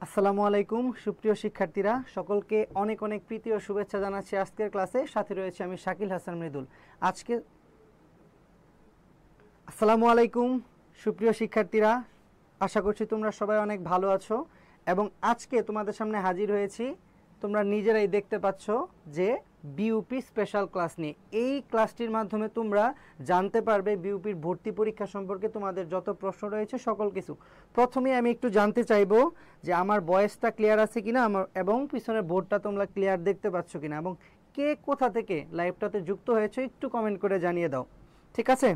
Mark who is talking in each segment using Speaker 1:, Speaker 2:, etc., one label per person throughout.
Speaker 1: আসসালামু আলাইকুম সুপ্রিয় শিক্ষার্থীরা, সকলকে অনেক অনেক প্রীতি ও শুভেচ্ছা জানাচ্ছি আজকের ক্লাসে। সাথে রয়েছে আমি শাকিল হাসান মৃদুল। আসসালামু আলাইকুম সুপ্রিয় শিক্ষার্থীরা, আশা করছি তোমরা সবাই অনেক ভালো আছো এবং আজকে তোমাদের সামনে হাজির হয়েছি। তোমরা নিজেরাই দেখতে পাচ্ছ যে বিইউপি স্পেশাল ক্লাস নিয়ে। এই ক্লাসটির মাধ্যমে তোমরা জানতে পারবে বিইউপির ভর্তি পরীক্ষা সম্পর্কে তোমাদের যত প্রশ্ন রয়েছে সকল কিছু। প্রথমে আমি একটু জানতে চাইবো যে আমার ভয়েসটা ক্লিয়ার আছে কিনা এবং পিছনের বোর্ডটা তোমরা ক্লিয়ার দেখতে পাচ্ছ কিনা, এবং কে কোথা থেকে লাইভটাতে যুক্ত হয়েছে একটু কমেন্ট করে জানিয়ে দাও। ঠিক আছে,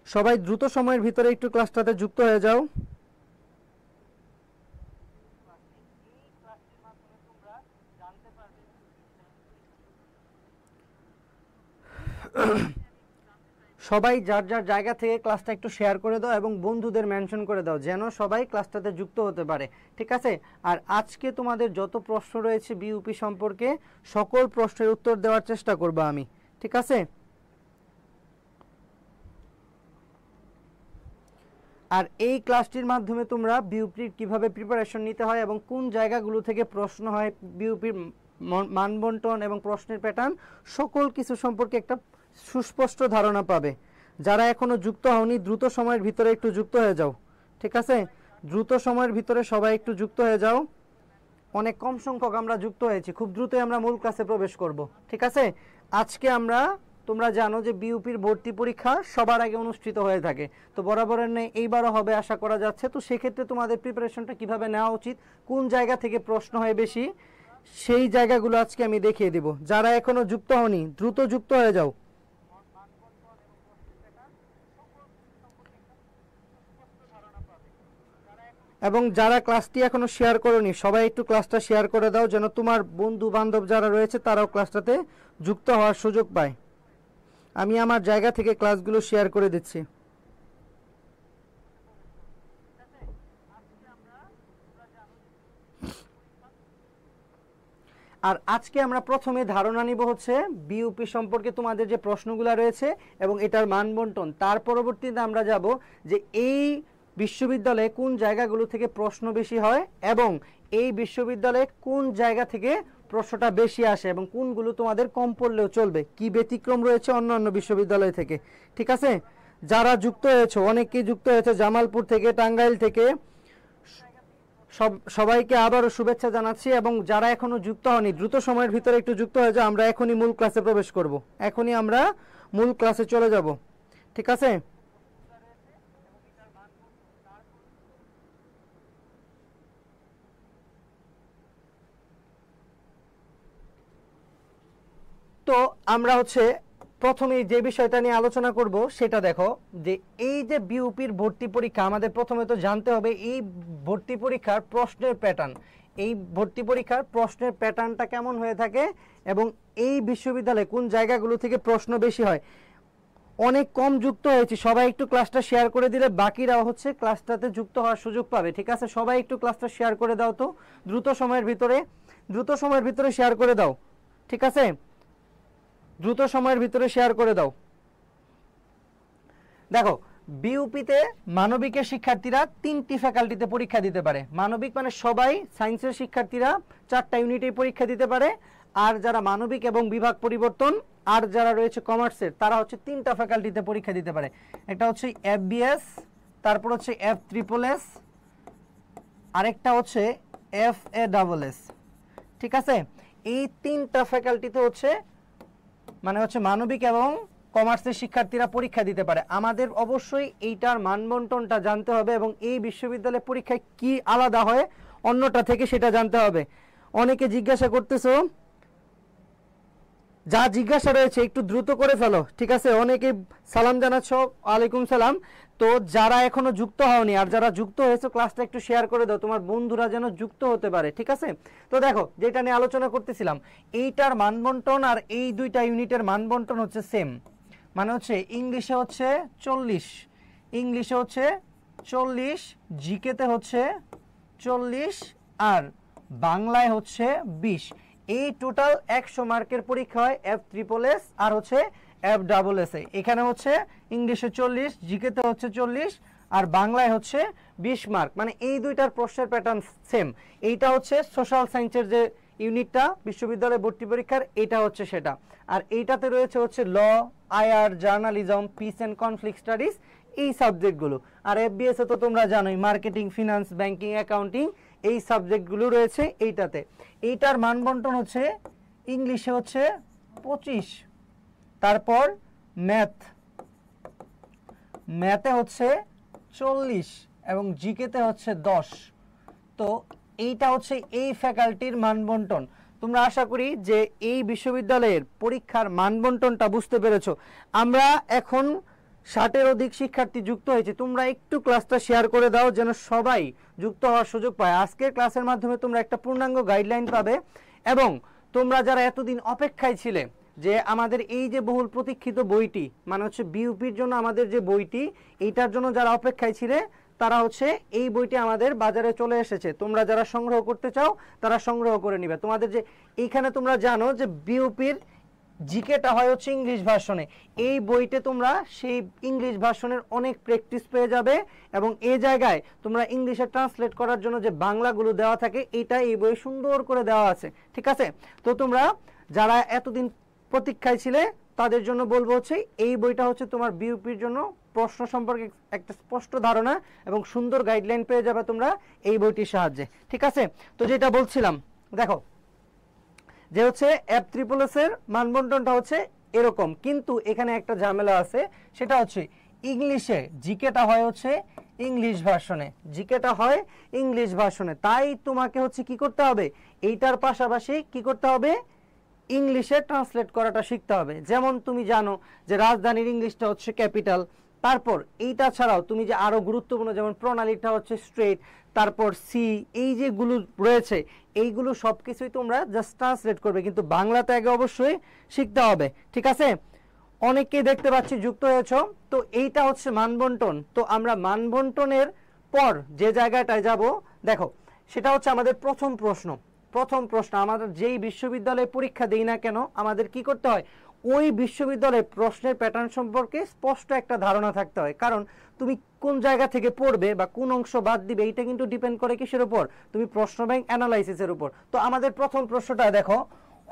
Speaker 1: সবাই দ্রুত সময়ের ভিতরে একটু ক্লাসটাতে যুক্ত হয়ে যাও। সবাই যার যার জায়গা থেকে ক্লাসটা একটু শেয়ার করে দাও এবং বন্ধুদের মেনশন করে দাও যেন সবাই ক্লাসটাতে যুক্ত হতে পারে। ঠিক আছে, আর আজকে তোমাদের যত প্রশ্ন রয়েছে বিইউপি সম্পর্কে সকল প্রশ্নের উত্তর দেওয়ার চেষ্টা করব আমি। ঠিক আছে, আর এই ক্লাসটির মাধ্যমে তোমরা বিইউপির কিভাবে প্রিপারেশন নিতে হয় এবং কোন জায়গাগুলো থেকে প্রশ্ন হয়, বিইউপির মানবন্টন এবং প্রশ্নের প্যাটার্ন সকল কিছু সম্পর্কে একটা সুস্পষ্ট ধারণা পাবে। যারা এখনো যুক্ত হওনি দ্রুত সময়ের ভিতরে একটু যুক্ত হয়ে যাও। ঠিক আছে, দ্রুত সময়ের ভিতরে সবাই একটু যুক্ত হয়ে যাও। অনেক কম সংখ্যক আমরা যুক্ত হয়েছি, খুব দ্রুতই আমরা মূল ক্লাসে প্রবেশ করব। ঠিক আছে, আজকে তোমরা জানো যে বিইউপির ভর্তি পরীক্ষা সবার আগে অনুষ্ঠিত হয়ে থাকে, তো বরাবরের নেই এইবারও হবে আশা করা যাচ্ছে। তো সেক্ষেত্রে তোমাদের প্রিপারেশনটা কিভাবে নেওয়া উচিত, কোন জায়গা থেকে প্রশ্ন হয় বেশি, সেই জায়গাগুলো আজকে আমি দেখিয়ে দেব। যারা এখনো যুক্ত হওনি দ্রুত যুক্ত হয়ে যাও। এবং যারা ক্লাসটি এখনো শেয়ার করোনি সবাই একটু ক্লাসটা শেয়ার করে দাও যেন তোমার বন্ধু বান্ধব যারা রয়েছে তারাও ক্লাসটাতে যুক্ত হওয়ার সুযোগ পায়। আমি আমার জায়গা থেকে ক্লাসগুলো শেয়ার করে দিচ্ছি। আর আজকে আমরা প্রথমে ধারণা নিব হচ্ছে বিইউপি সম্পর্কে তোমাদের যে প্রশ্নগুলো রয়েছে এবং এটার মানবন্টন। তার পরবর্তীতে আমরা যাব যে এই বিশ্ববিদ্যালয়ে কোন জায়গাগুলো থেকে প্রশ্ন বেশি হয় এবং এই বিশ্ববিদ্যালয়ে কোন জায়গা থেকে প্রশ্নটা বেশি আসে এবং কোনগুলো তোমাদের কম পড়লেও চলবে, কি ব্যতিক্রম রয়েছে অন্যান্য বিশ্ববিদ্যালয় থেকে। ঠিক আছে, যারা যুক্ত হয়েছে অনেকেই যুক্ত হয়েছে জামালপুর থেকে, টাঙ্গাইল থেকে, সবাইকে আবারও শুভেচ্ছা জানাচ্ছি। এবং যারা এখনো যুক্ত হয়নি দ্রুত সময়ের ভিতরে একটু যুক্ত হয়ে যাও। আমরা এখনই মূল ক্লাসে প্রবেশ করব, এখনই আমরা মূল ক্লাসে চলে যাব। ঠিক আছে, তো আমরা প্রথমে যে বিষয়টা নিয়ে আলোচনা করব সেটা দেখো যে এই যে বিইউপির ভর্তি পরীক্ষা, আমাদের প্রথমে তো জানতে হবে এই ভর্তি পরীক্ষার প্রশ্নের প্যাটার্ন, এই ভর্তি পরীক্ষার প্রশ্নের প্যাটার্নটা কেমন হয়ে থাকে এবং এই বিশ্ববিদ্যালয়ে কোন জায়গাগুলো থেকে প্রশ্ন বেশি হয়। অনেক কম যুক্ত হয়েছে, সবাই একটু ক্লাসটা শেয়ার করে দিলে বাকিরাও ক্লাসটাতে যুক্ত হওয়ার সুযোগ পাবে। ঠিক আছে, সবাই একটু ক্লাসটা শেয়ার করে দাও তো দ্রুত সময়ের ভিতরে শেয়ার করে দাও। ঠিক আছে, দ্রুত সময়ের ভিতরে শেয়ার করে দাও। দেখো, বিইউপিতে মানবিকের শিক্ষার্থীরা 3টি ফ্যাকাল্টিতে পরীক্ষা দিতে পারে। মানবিক মানে সবাই, সায়েন্সের শিক্ষার্থীরা 4টা ইউনিটেই পরীক্ষা দিতে পারে। আর যারা মানবিক এবং বিভাগ পরিবর্তন আর যারা রয়েছে কমার্সের তারা 3টা ফ্যাকাল্টিতে পরীক্ষা দিতে পারে। একটা FBS, তারপর FSSS, আরেকটা FASS। ঠিক আছে, এই 3টা ফ্যাকাল্টিতে মানে মানবিক এবং কমার্সের শিক্ষার্থীরা পরীক্ষা দিতে পারে। আমাদের অবশ্যই এইটার মানবন্টনটা জানতে হবে এবং এই বিশ্ববিদ্যালয়ের পরীক্ষায় কি আলাদা হয় অন্যটা থেকে সেটা জানতে হবে। অনেকে জিজ্ঞাসা করতেছো, যা জিজ্ঞাসা রয়েছে একটু দ্রুত করে ফেলো। ঠিক আছে, অনেকে সালাম জানাচ্ছ, ওয়ালাইকুম সালাম। তো যারা এখনো যুক্ত হওনি আর যারা যুক্ত হয়েছে ক্লাসটা একটু শেয়ার করে দাও, তোমার বন্ধুরা যেন যুক্ত হতে পারে। ঠিক আছে, তো দেখো যেটা নিয়ে আলোচনা করতেছিলাম, এইটার মানবন্টন আর এই 2টা ইউনিটের মানবন্টন সেম। মানে ইংলিশে 40, ইংলিশে 40, জিকেতে 40 আর বাংলায় 20। এই টোটাল 100 মার্কের পরীক্ষা হয় FSSS আর FSSA। এখানে হচ্ছে ইংলিশে 40, জিকেতে হচ্ছে 40, আর বাংলায় হচ্ছে 20 মার্ক। মানে এই দুইটার প্রশ্নের প্যাটার্ন সেম। এইটা হচ্ছে সোশ্যাল সায়েন্সের যে ইউনিটটা বিশ্ববিদ্যালয় ভর্তি পরীক্ষার, এটা হচ্ছে সেটা। আর এইটাতে রয়েছে হচ্ছে law, IR, journalism, peace and conflict studies, এই সাবজেক্টগুলো। আর FBS তো তোমরা জানোই মার্কেটিং, ফিনান্স, ব্যাংকিং, অ্যাকাউন্টিং, এই সাবজেক্টগুলো রয়েছে এইটাতে। এইটার মানবন্টন হচ্ছে ইংলিশে হচ্ছে 25, তারপর ম্যাথে হচ্ছে 40 এবং জিকেতে হচ্ছে 10। তো এইটা হচ্ছে এই ফ্যাকাল্টির মানবন্টন। তোমরা আশা করি যে এই বিশ্ববিদ্যালয়ের পরীক্ষার মানবন্টনটা বুঝতে পেরেছো। আমরা এখন 60-এর অধিক শিক্ষার্থী যুক্ত হয়েছে। তোমরা একটু ক্লাসটা শেয়ার করে দাও যেন সবাই যুক্ত হওয়ার সুযোগ পায়। আজকের ক্লাসের মাধ্যমে তোমরা একটা পূর্ণাঙ্গ গাইডলাইন পাবে, এবং তোমরা যারা এতদিন অপেক্ষায় ছিলে যে আমাদের এই যে বহুল প্রতীক্ষিত বইটি, মানে হচ্ছে বিউপির জন্য আমাদের যে বইটি, এইটার জন্য যারা অপেক্ষায় ছিলে তারা হচ্ছে এই বইটি আমাদের বাজারে চলে এসেছে। তোমরা যারা সংগ্রহ করতে চাও তারা সংগ্রহ করে নিবে। তোমাদের যে এইখানে তোমরা জানো যে বিউপির জিকেটা হয় হচ্ছে ইংলিশ ভার্সনে, এই বইতে তোমরা সেই ইংলিশ ভার্সনের অনেক প্র্যাকটিস পেয়ে যাবে, এবং এই জায়গায় তোমরা ইংলিশে ট্রান্সলেট করার জন্য যে বাংলাগুলো দেওয়া থাকে এটা এই বই সুন্দর করে দেওয়া আছে, ঠিক আছে? তো তোমরা যারা এতদিন প্রতীক্ষায় ছিলে তাদের জন্য বলবো হচ্ছে এই বইটা হচ্ছে তোমার বিউপির জন্য প্রশ্ন সম্পর্কে একটা স্পষ্ট ধারণা এবং সুন্দর গাইডলাইন পেয়ে যাবে তোমরা এই বইটির সাহায্যে, ঠিক আছে? তো যেটা বলছিলাম, দেখো যে হচ্ছে FSSS এর মানবন্টনটা হচ্ছে এরকম, কিন্তু এখানে একটা ঝামেলা আছে, সেটা হচ্ছে ইংলিশে জিকেটা হয় হচ্ছে ইংলিশ ভার্সনে, তাই তোমাকে হচ্ছে কি করতে হবে, এইটার পাশাপাশি কি করতে হবে, ইংলিশে ট্রান্সলেট করাটা শিখতে হবে। যেমন তুমি জানো যে রাজধানীর ইংলিশটা হচ্ছে ক্যাপিটাল, তারপর এইটা ছাড়াও তুমি যে আরো গুরুত্বপূর্ণ যেমন প্রণালীটা হচ্ছে স্ট্রেট, তারপর সি, এই যেগুলো রয়েছে এইগুলো সবকিছুই তোমরা জাস্ট ট্রান্সলেট করবে, কিন্তু বাংলাতে আগে অবশ্যই শিখতে হবে, ঠিক আছে? অনেককেই দেখতে পাচ্ছি যুক্ত হয়েছ। তো এইটা হচ্ছে মানবন্টন। তো আমরা মানবন্টনের পর যে জায়গাটায় যাব, দেখো সেটা হচ্ছে আমাদের প্রথম প্রশ্ন। আমাদের যেই বিশ্ববিদ্যালয়ে পরীক্ষা দেই না কেন আমাদের কি করতে হয়, ওই বিশ্ববিদ্যালয়ের প্রশ্নের প্যাটার্ন সম্পর্কে স্পষ্ট একটা ধারণা থাকতে হয়। কারণ তুমি কোন জায়গা থেকে পড়বে বা কোন অংশ বাদ দিবে এইটা কিন্তু ডিপেন্ড করে কিসের উপর, তুমি প্রশ্ন ব্যাংক অ্যানালাইসিসের উপর। তো আমাদের প্রথম প্রশ্নটা দেখো,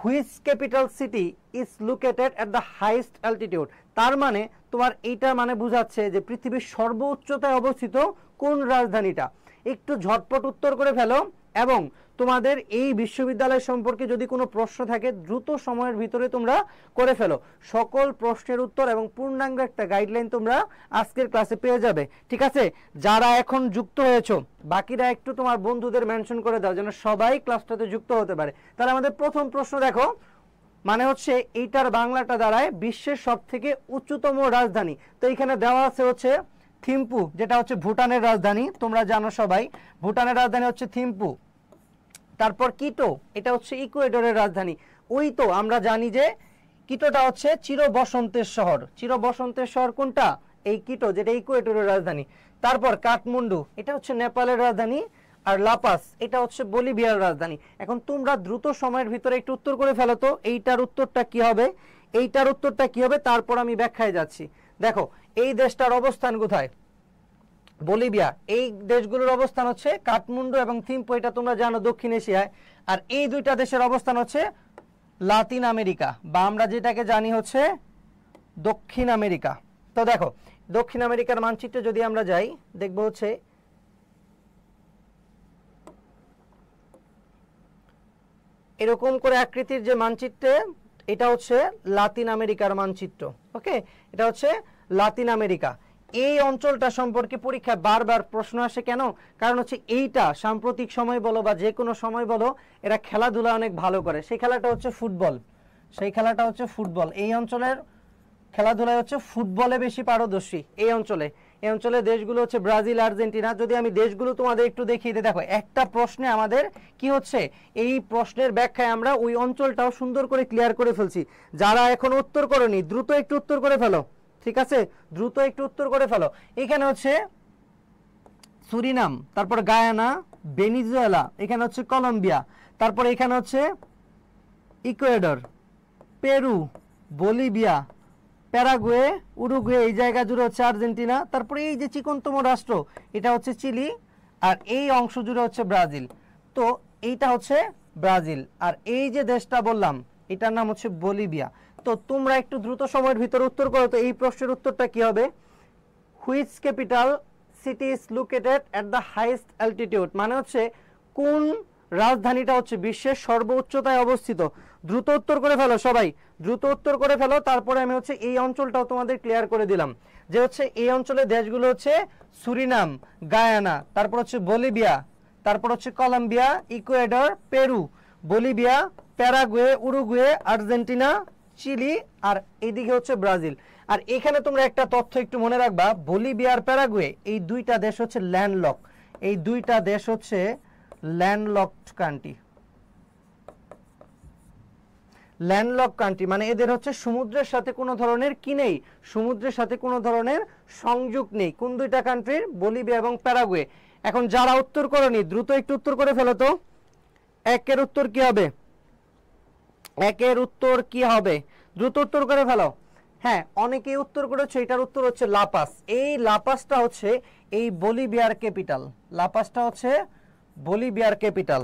Speaker 1: which capital city is located at the highest altitude. তার মানে তোমার এইটা মানে বোঝাচ্ছে যে পৃথিবীর সর্বোচ্চতায় অবস্থিত কোন রাজধানীটা। একটু ঝটপট উত্তর করে ফেলো, এবং তোমাদের এই বিশ্ববিদ্যালয় সম্পর্কে যদি কোনো প্রশ্ন থাকে দ্রুত সময়ের ভিতরে তোমরা করে ফেলো। সকল প্রশ্নের উত্তর এবং পূর্ণাঙ্গ একটা গাইডলাইন তোমরা আজকের ক্লাসে পেয়ে যাবে, ঠিক আছে? যারা এখন যুক্ত হয়েছো বাকিরা একটু তোমার বন্ধুদের মেনশন করে দাও যেন সবাই ক্লাসটাতে যুক্ত হতে পারে। তাহলে আমাদের প্রথম প্রশ্ন দেখো, মানে হচ্ছে এইটার বাংলাটা দাঁড়ায় বিশ্বের সবথেকে উচ্চতম রাজধানী। তো এখানে দেওয়া আছে হচ্ছে থিম্পু, যেটা হচ্ছে ভুটানের রাজধানী। তোমরা জানো সবাই ভুটানের রাজধানী হচ্ছে থিম্পু। তারপর কিটো, এটা হচ্ছে ইকুয়েডরের রাজধানী। ওই তো আমরা জানি যে কিটোটা হচ্ছে চির বসন্তের শহর কোনটা, এই কিটো, যেটা ইকুয়েডরের রাজধানী। তারপর কাঠমান্ডু, এটা হচ্ছে নেপালের রাজধানী। আর লাপাস, এটা হচ্ছে বলিভিয়ার রাজধানী। এখন তোমরা দ্রুত সময়ের ভিতরে একটু উত্তর করে ফেলো তো এইটার উত্তরটা কি হবে, তারপর আমি ব্যাখ্যায় যাচ্ছি। দেখো এই দেশটার অবস্থান কোথায়, বলিভিয়া। এই দেশগুলোর অবস্থান হচ্ছে কাঠমান্ডু এবং থিম্পু, এটা তোমরা জানো দক্ষিণ এশিয়ায়। আর এই দুইটা দেশের অবস্থান হচ্ছে লাতিন আমেরিকা, বা আমরা যেটাকে জানি হচ্ছে দক্ষিণ আমেরিকা। তো দেখো দক্ষিণ আমেরিকার মানচিত্রে যদি আমরা যাই, দেখবো হচ্ছে এরকম করে আকৃতির যে মানচিত্রে, এটা হচ্ছে লাতিন আমেরিকার মানচিত্র। ওকে, এটা হচ্ছে লাতিন আমেরিকা। এই অঞ্চলটা সম্পর্কে পরীক্ষায় বারবার প্রশ্ন আসে কেন, কারণ হচ্ছে এইটা সাম্প্রতিক সময় বলো বা যে কোনো সময় বলো, এরা খেলাধুলা অনেক ভালো করে। সেই খেলাটা হচ্ছে ফুটবল। এই অঞ্চলের খেলাধুলায় হচ্ছে ফুটবলে বেশি পারদর্শী। এই অঞ্চলে দেশগুলো হচ্ছে ব্রাজিল, আর্জেন্টিনা। যদি আমি দেশগুলো তোমাদের একটু দেখিয়ে দিই, দেখো একটা প্রশ্নে আমাদের কি হচ্ছে, এই প্রশ্নের ব্যাখ্যায় আমরা ওই অঞ্চলটাও সুন্দর করে ক্লিয়ার করে ফেলছি। যারা এখন উত্তর করনি দ্রুত একটু উত্তর করে ফেলো, ঠিক আছে? দ্রুত একটু উত্তর করে ফেলো। এখানে হচ্ছে সুরিনাম, তারপর গায়ানা, ভেনিজুয়েলা, এখানে হচ্ছে কলম্বিয়া, তারপর এখানে হচ্ছে Ecuador, Peru, Bolivia, Paraguay, Uruguay, এই জায়গা জুড়ে হচ্ছে আর্জেন্টিনা, তারপরে এই যে চিকনতম রাষ্ট্র এটা হচ্ছে চিলি, আর এই অংশ জুড়ে হচ্ছে ব্রাজিল। তো এইটা হচ্ছে ব্রাজিল, আর এই যে দেশটা বললাম এটার নাম হচ্ছে বলিভিয়া। তো তোমরা একটু দ্রুত সময়ের ভিতরে উত্তর করো তো এই প্রশ্নের উত্তরটা কি হবে? Which capital city is located at the highest altitude, মানে হচ্ছে কোন রাজধানীটা হচ্ছে বিশ্বের সর্বোচ্চতায় অবস্থিত। দ্রুত উত্তর করে ফেলো সবাই, দ্রুত উত্তর করে ফেলো। তারপরে আমি হচ্ছে এই অঞ্চলটাও তোমাদের ক্লিয়ার করে দিলাম যে হচ্ছে এই অঞ্চলের দেশগুলো হচ্ছে সুরিনাম, গায়ানা, তারপর হচ্ছে বলিভিয়া, তারপর হচ্ছে Colombia, Ecuador, Peru, Bolivia, Paraguay, Uruguay, Argentina, Chile, আর এইদিকে হচ্ছে ব্রাজিল। আর এখানে তোমরা একটা তথ্য একটু মনে রাখবা, বলিভিয়া আর প্যারাগুয়ে এই দুইটা দেশ হচ্ছে ল্যান্ডলক, এই দুইটা দেশ হচ্ছে ল্যান্ডলকড কান্ট্রি। ল্যান্ডলক কান্ট্রি মানে এদের হচ্ছে সমুদ্রের সাথে কোনো ধরনের কি নেই, সমুদ্রের সাথে কোনো ধরনের সংযোগ নেই। কোন দুইটা কান্ট্রির? বলিভিয়া এবং প্যারাগুয়ে। এখন যারা উত্তর করনি দ্রুত একটু উত্তর করে ফেলো তো। একের উত্তর কি হবে? একের উত্তর কি হবে? দ্রুত উত্তর করে ফেলো। হ্যাঁ, অনেকেই উত্তর করেছে, এটার উত্তর হচ্ছে লাপাস। এই লাপাসটা হচ্ছে এই বলিভিয়ার ক্যাপিটাল, লাপাসটা হচ্ছে বলিভিয়ার ক্যাপিটাল,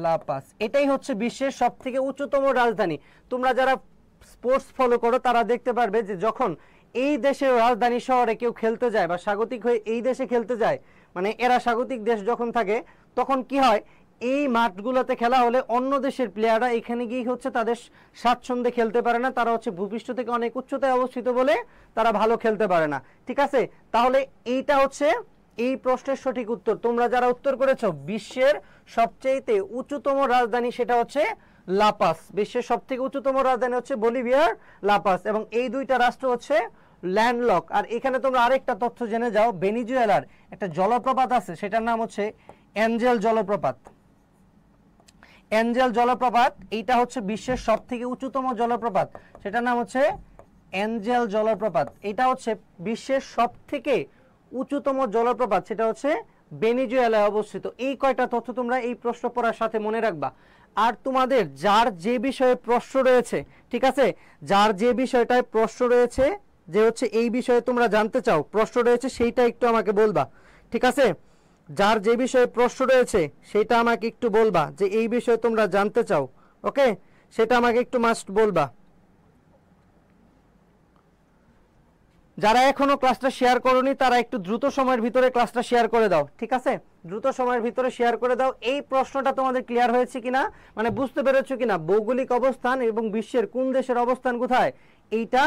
Speaker 1: লাপাস। এটাই হচ্ছে বিশ্বের সবথেকে উচ্চতম রাজধানী। তোমরা যারা স্পোর্টস ফলো করো তারা দেখতে পারবে যে যখন এই দেশের রাজধানী শহরে কেউ খেলতে যায় বা স্বাগতিক হয়ে এই দেশে খেলতে যায়, মানে এরা স্বাগতিক দেশ যখন থাকে তখন কি হয়, এই মাঠগুলোতে খেলা হলে অন্য দেশের প্লেয়াররা এখানে গিয়ে হচ্ছে তাদের স্বাচ্ছন্দ্যে খেলতে পারে না, তারা হচ্ছে ভূপৃষ্ঠ থেকে অনেক উচ্চতায় অবস্থিত বলে তারা ভালো খেলতে পারে না। ঠিক আছে, তাহলে এইটা হচ্ছে এই প্রশ্নের সঠিক উত্তর। তোমরা যারা উত্তর করেছো বিশ্বের সবচেয়ে উচ্চতম রাজধানী সেটা হচ্ছে লাপাস, বিশ্বের সবথেকে উচ্চতম রাজধানী হচ্ছে বলিভিয়ার লাপাস, এবং এই দুইটা রাষ্ট্র হচ্ছে ল্যান্ডলক। আর এখানে তোমরা আরেকটা তথ্য জেনে যাও, ভেনিজুয়েলার একটা জলপ্রপাত আছে সেটার নাম হচ্ছে এঞ্জেল জলপ্রপাত। এঞ্জেল জলপ্রপাত এইটা হচ্ছে বিশ্বের সবথেকে উচ্চতম জলপ্রপাত, সেটার নাম হচ্ছে এঞ্জেল জলপ্রপাত। এটা হচ্ছে বিশ্বের সবথেকে উচ্চতম জলপ্রপাত, সেটা হচ্ছে ভেনিজুয়েলায় অবস্থিত। এই কয়টা তথ্য তোমরা এই প্রশ্ন পড়ার সাথে মনে রাখবা। আর তোমাদের যার যে বিষয়ে প্রশ্ন রয়েছে, ঠিক আছে, যার যে বিষয়টায় প্রশ্ন রয়েছে, যে হচ্ছে এই বিষয়ে তোমরা জানতে চাও প্রশ্ন রয়েছে, সেইটা একটু আমাকে বলবা। ঠিক আছে, যার যে বিষয়ে প্রশ্ন রয়েছে সেটা আমাকে একটু বলবা, যে এই বিষয়ে তোমরা জানতে চাও। ওকে, সেটা আমাকে একটু মাস্ট বলবা। যারা এখনো ক্লাসটা শেয়ার করোনি তারা একটু দ্রুত সময়ের ভিতরে ক্লাসটা শেয়ার করে দাও। ঠিক আছে, দ্রুত সময়ের ভিতরে শেয়ার করে দাও। এই প্রশ্নটা তোমাদের ক্লিয়ার হয়েছে কিনা, মানে বুঝতে পেরেছো কিনা ভৌগোলিক অবস্থান এবং বিশ্বের কোন দেশের অবস্থান কোথায়, এইটা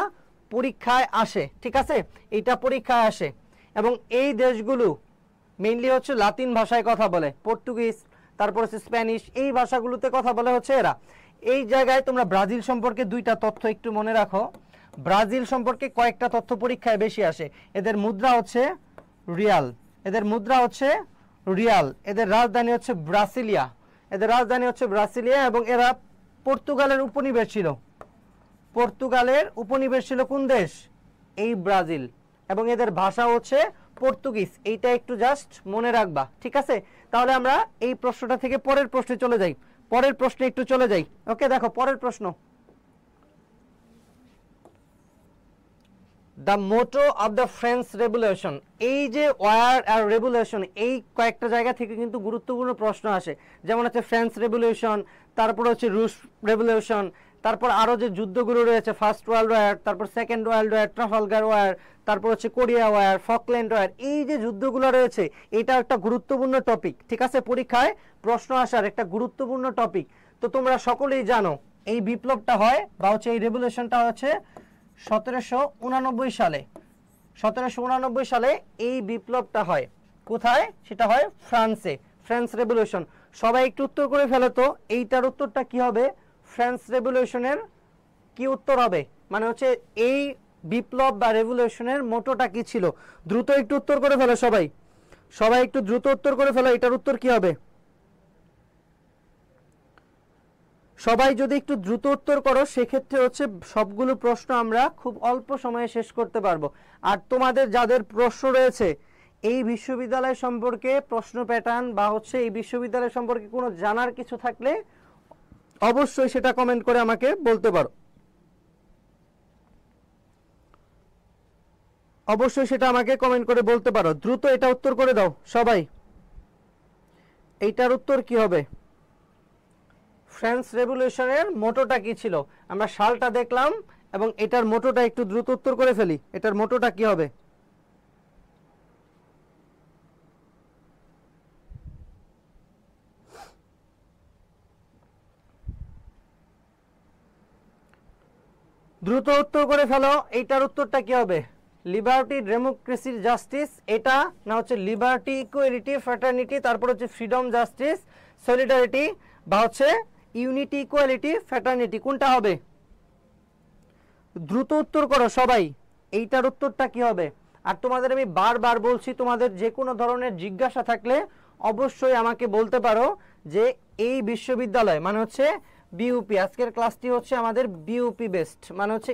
Speaker 1: পরীক্ষায় আসে। ঠিক আছে, এইটা পরীক্ষায় আসে, এবং এই দেশগুলো মেইনলি হচ্ছে লাতিন ভাষায় কথা বলে, পর্তুগিজ, তারপর হচ্ছে স্প্যানিশ, এই ভাষাগুলোতে কথা বলে হচ্ছে এরা। এই জায়গায় তোমরা ব্রাজিল সম্পর্কে দুইটা তথ্য একটু মনে রাখো। ব্রাজিল সম্পর্কে কয়েকটা তথ্য পরীক্ষায় বেশি আসে। এদের মুদ্রা হচ্ছে রিয়াল, এদের মুদ্রা হচ্ছে রিয়াল, এদের রাজধানী হচ্ছে ব্রাসিলিয়া, এদের রাজধানী হচ্ছে ব্রাসিলিয়া, এবং এরা পর্তুগালের উপনিবেশ ছিল। পর্তুগালের উপনিবেশ ছিল কোন দেশ? এই ব্রাজিল, এবং এদের ভাষা হচ্ছে পর্তুগিজ। এইটা একটু জাস্ট মনে রাখবা। ঠিক আছে, তাহলে আমরা এই প্রশ্নটা থেকে পরের প্রশ্নে চলে যাই, পরের প্রশ্নে একটু চলে যাই। ওকে, দেখো পরের প্রশ্ন, the motto of the French revolution. এই যে ওয়ার আর রেভলিউশন, এই কয়েকটা জায়গা থেকে কিন্তু গুরুত্বপূর্ণ প্রশ্ন আসে, যেমন হচ্ছে ফ্রেঞ্চ রেভলিউশন, তারপর হচ্ছে রুশ রেভলিউশন, তারপর আরো যে যুদ্ধগুলো রয়েছে, ফার্স্ট ওয়ার্ল্ড ওয়ার, তারপর second world war, Trafalgar war, তারপর হচ্ছে কোরিয়া ওয়ার, ফকল্যান্ড ওয়ার, এই যে যুদ্ধগুলো রয়েছে এটা একটা গুরুত্বপূর্ণ টপিক। ঠিক আছে, পরীক্ষায় প্রশ্ন আসার একটা গুরুত্বপূর্ণ টপিক। তো তোমরা সকলেই জানো এই বিপ্লবটা হয় বা হচ্ছে এই রেভলিউশনটা হচ্ছে 1789 সালে। 1789 সালে এই বিপ্লবটা হয়। কোথায়? সেটা হয় ফ্রান্সে, ফ্রেঞ্চ রেভলিউশন। সবাই একটু উত্তর করে ফেলো তো, এইটার উত্তরটা কি হবে? ফ্রেঞ্চ রেভলিউশনের কি উত্তর হবে, মানে হচ্ছে এই বিপ্লব বা রেভলিউশনের মোটোটা কি ছিল? দ্রুত একটু উত্তর করে ফেলো সবাই, সবাই একটু দ্রুত উত্তর করে ফেলো, এটার উত্তর কি হবে? সবাই যদি একটু দ্রুত উত্তর করো সেক্ষেত্রে হচ্ছে সবগুলো প্রশ্ন আমরা খুব অল্প সময়ে শেষ করতে পারবো। আর তোমাদের যাদের প্রশ্ন রয়েছে এই বিশ্ববিদ্যালয় সম্পর্কে, প্রশ্ন প্যাটার্ন বা হচ্ছে এই বিশ্ববিদ্যালয় সম্পর্কে কোনো জানার কিছু থাকলে অবশ্যই সেটা কমেন্ট করে আমাকে বলতে পারো। অবশ্যই সেটা আমাকে কমেন্ট করে বলতে পারো। দ্রুত এটা উত্তর করে দাও সবাই। এইটার উত্তর কি হবে? ফ্রেঞ্চ রেভলিউশনের মোটোটা কি ছিল? আমরা সালটা দেখলাম এবং এটার মোটোটা একটু দ্রুত উত্তর করে ফেলি। এটার মোটোটা কি হবে? দ্রুত উত্তর করে ফেলো। এইটার উত্তরটা কি হবে? লিবার্টি, ডেমোক্রেসি, জাস্টিস, এটা না হচ্ছে লিবার্টি, ইকুয়ালিটি, ফ্র্যাটার্নিটি, তারপর হচ্ছে ফ্রিডম, জাস্টিস, সলিডারিটি, বা হচ্ছে ইউনিটি, ইকুয়ালিটি, ফ্র্যাটার্নিটি, কোনটা হবে? দ্রুত উত্তর করো সবাই। এইটার উত্তরটা কি হবে? আর তোমাদের আমি বারবার বলছি, তোমাদের যে কোনো ধরনের জিজ্ঞাসা থাকলে অবশ্যই আমাকে বলতে পারো যে এই বিশ্ববিদ্যালয় মানে হচ্ছে বিইউপি, আজকের ক্লাসটি হচ্ছে আমাদের বিইউপি বেস্ট, মানে হচ্ছে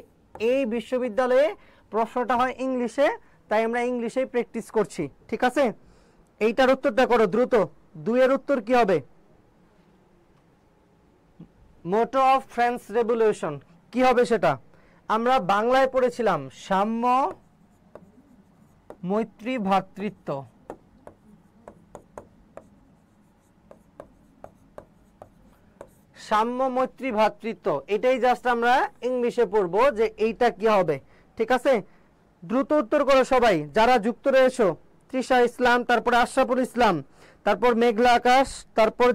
Speaker 1: এই বিশ্ববিদ্যালয়ে প্রশ্নটা হয় ইংলিশে, তাই আমরা ইংলিশেই প্র্যাকটিস করছি, ঠিক আছে? এইটার উত্তরটা করো দ্রুত। 2 এর উত্তর কি হবে? মোটো অফ ফ্রেঞ্চ রেভলিউশন কি হবে সেটা? আমরা বাংলায় পড়েছিলাম সাম্য, মৈত্রী, ভ্রাতৃত্ব। সাম্য, মৈত্রী, ভ্রাতৃত্ব, এটাই জাস্ট আমরা ইংলিশে পড়বো যে এইটা কি হবে, ঠিক আছে? দ্রুত উত্তর করো সবাই যারা যুক্ত রয়েছো। তৃষা ইসলাম, তারপর আশরাফুল ইসলাম, তারপর মেঘলা আকাশ, তারপর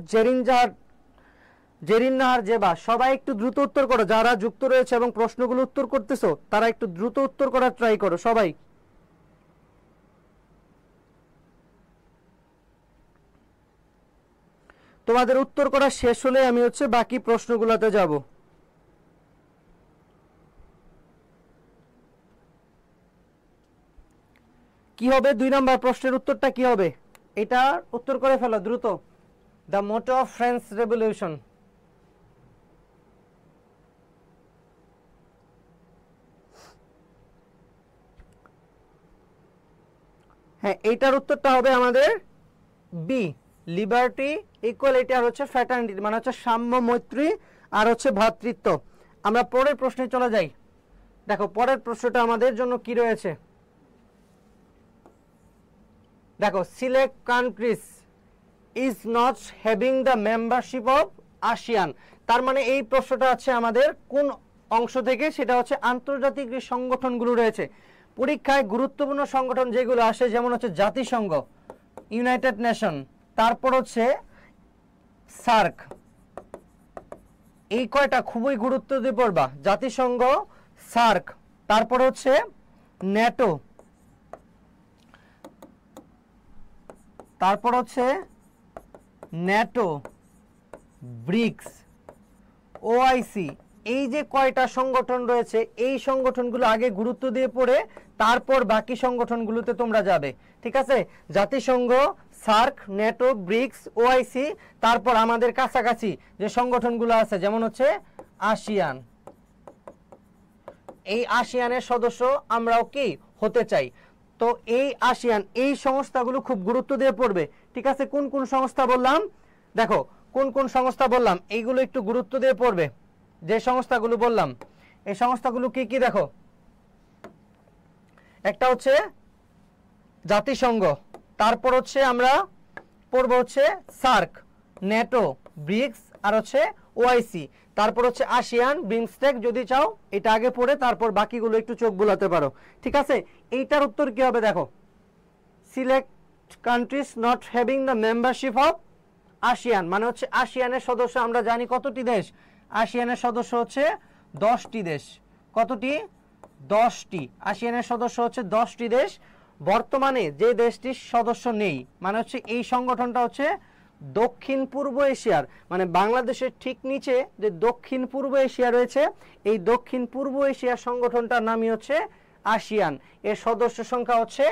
Speaker 1: জেরিন নাহার জেবা, সবাই একটু দ্রুত উত্তর করো। যারা যুক্ত রয়েছে এবং প্রশ্নগুলো উত্তর করতেছো তারা একটু দ্রুত উত্তর করার ট্রাই করো সবাই। তোমাদের উত্তর করা শেষ হলে আমি হচ্ছে বাকি প্রশ্নগুলোতে যাব। কি হবে 2 নম্বর প্রশ্নের উত্তরটা কি হবে? এটা উত্তর করে ফেলো দ্রুত। The motto of French revolution. হ্যাঁ, এইটার উত্তরটা হবে আমাদের বি, লিবার্টি, ইকুয়ালিটি, আর হচ্ছে ফ্র্যাটার্নিটি, মানে হচ্ছে সাম্য, মৈত্রী, আর হচ্ছে ভ্রাতৃত্ব। আমরা পরের প্রশ্নে চলে যাই। দেখো পরের প্রশ্নটা আমাদের জন্য কি রয়েছে। দেখো, select countries is not having the membership of ASEAN. তার মানে এই প্রশ্নটা আছে আমাদের কোন অংশ থেকে? সেটা হচ্ছে আন্তর্জাতিক যে সংগঠনগুলো রয়েছে, পরীক্ষায় গুরুত্বপূর্ণ সংগঠন যেগুলো আসে, যেমন হচ্ছে জাতিসংঘ, ইউনাইটেড নেশন, তারপর হচ্ছে সার্ক, এই কয়টা খুবই গুরুত্ব দিয়ে পড়বা। জাতিসংঘ, সার্ক, তারপর হচ্ছে ন্যাটো, তারপর হচ্ছে ন্যাটো, ব্রিক্স, ওআইসি, এই যে কয়টা সংগঠন রয়েছে এই সংগঠনগুলো আগে গুরুত্ব দিয়ে পড়ে তারপর বাকি সংগঠনগুলোতে তোমরা যাবে, ঠিক আছে? জাতিসংঘ, সার্ক, ন্যাটো, ব্রিক্স, ওআইসি, তারপর আমাদের কাছাকাছি যে সংগঠনগুলো আছে যেমন হচ্ছে আসিয়ান। এই আসিয়ানের সদস্য আমরাও কি হতে চাই। তো এই আসিয়ান, এই সংস্থাগুলো খুব গুরুত্ব দিয়ে পড়বে, ঠিক আছে? কোন কোন সংস্থা বললাম? দেখো কোন কোন সংস্থা বললাম, এইগুলো একটু গুরুত্ব দিয়ে পড়বে। যে সংস্থাগুলো বললাম এই সংস্থাগুলো কি কি? দেখো, একটা হচ্ছে জাতিসংঘ, তারপর হচ্ছে আমরা পড়ব হচ্ছে সার্ক, ন্যাটো, ব্রিক্স, আর হচ্ছে ওআইসি, তারপর হচ্ছে আসিয়ান, বিমস্টেক। যদি চাও এটা আগে পড়ে তারপর বাকিগুলো একটু চোখ বুলাতে পারো, ঠিক আছে? এইটার উত্তর কি হবে? দেখো, select countries not having the membership of ASEAN, মানে হচ্ছে আসিয়ানের সদস্য আমরা জানি কতটি দেশ? আসিয়ানের সদস্য হচ্ছে 10টি দেশ। কতটি? 10টি। আসিয়ানের সদস্য হচ্ছে 10টি দেশ। বর্তমানে যে দেশটির সদস্য নেই, মানে হচ্ছে এই সংগঠনটা হচ্ছে দক্ষিণ পূর্ব এশিয়ার, মানে বাংলাদেশের ঠিক নিচে যে দক্ষিণ পূর্ব এশিয়া রয়েছে, এই দক্ষিণ পূর্ব এশিয়া সংগঠনটার নামই হচ্ছে আসিয়ান। এর সদস্য সংখ্যা হচ্ছে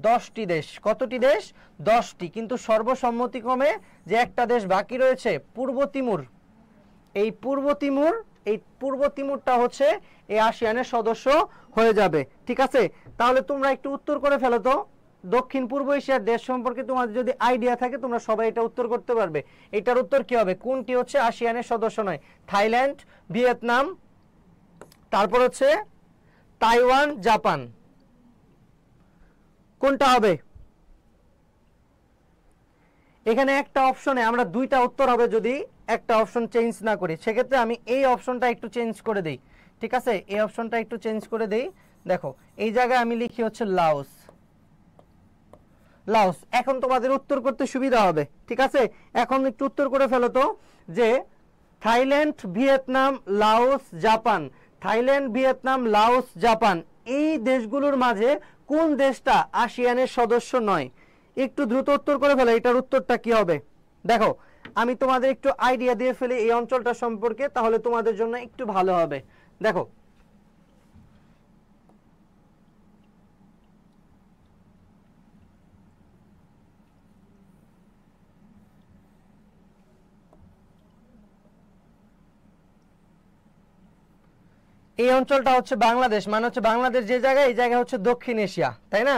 Speaker 1: 10টি দেশ। কতটি দেশ? 10টি। কিন্তু সর্বসম্মতিক্রমে যে একটা দেশ বাকি রয়েছে, পূর্ব তিমুর, এই পূর্ব তিমুরটা হচ্ছে এই আসিয়ানের সদস্য হয়ে যাবে, ঠিক আছে? তাহলে তোমরা একটু উত্তর করে ফেলো তো, দক্ষিণ পূর্ব এশিয়ার দেশ সম্পর্কে তোমাদের যদি আইডিয়া থাকে তোমরা সবাই এটা উত্তর করতে পারবে। এটার উত্তর কি হবে? কোনটি হচ্ছে আসিয়ানের সদস্য নয়? থাইল্যান্ড, ভিয়েতনাম, তারপর হচ্ছে তাইওয়ান, জাপান। কোনটা হবে? এখানে একটা অপশনে আমরা দুইটা উত্তর হবে যদি একটা অপশন চেঞ্জ না করি। সেক্ষেত্রে আমি এই অপশনটা একটু চেঞ্জ করে দেই, ঠিক আছে? এই অপশনটা একটু চেঞ্জ করে দেই। দেখো এই জায়গায় আমি লিখি হচ্ছে লাওস। লাওস। এখন তোমাদের উত্তর করতে সুবিধা হবে, ঠিক আছে? এখন একটু উত্তর করে ফেলো তো, যে Thailand, Vietnam, Laos, Japan. Thailand, Vietnam, Laos, Japan এই দেশগুলোর মাঝে কোন দেশটা আসিয়ানের সদস্য নয়? একটু দ্রুত উত্তর করে ফেলো, এটার উত্তরটা কি হবে? দেখো আমি তোমাদের একটু আইডিয়া দিয়ে ফেলি এই অঞ্চলটা সম্পর্কে, তাহলে তোমাদের জন্য একটু ভালো হবে। দেখো এই অঞ্চলটা হচ্ছে বাংলাদেশ, মানে হচ্ছে বাংলাদেশ যে জায়গায়, এই জায়গা হচ্ছে দক্ষিণ এশিয়া, তাই না?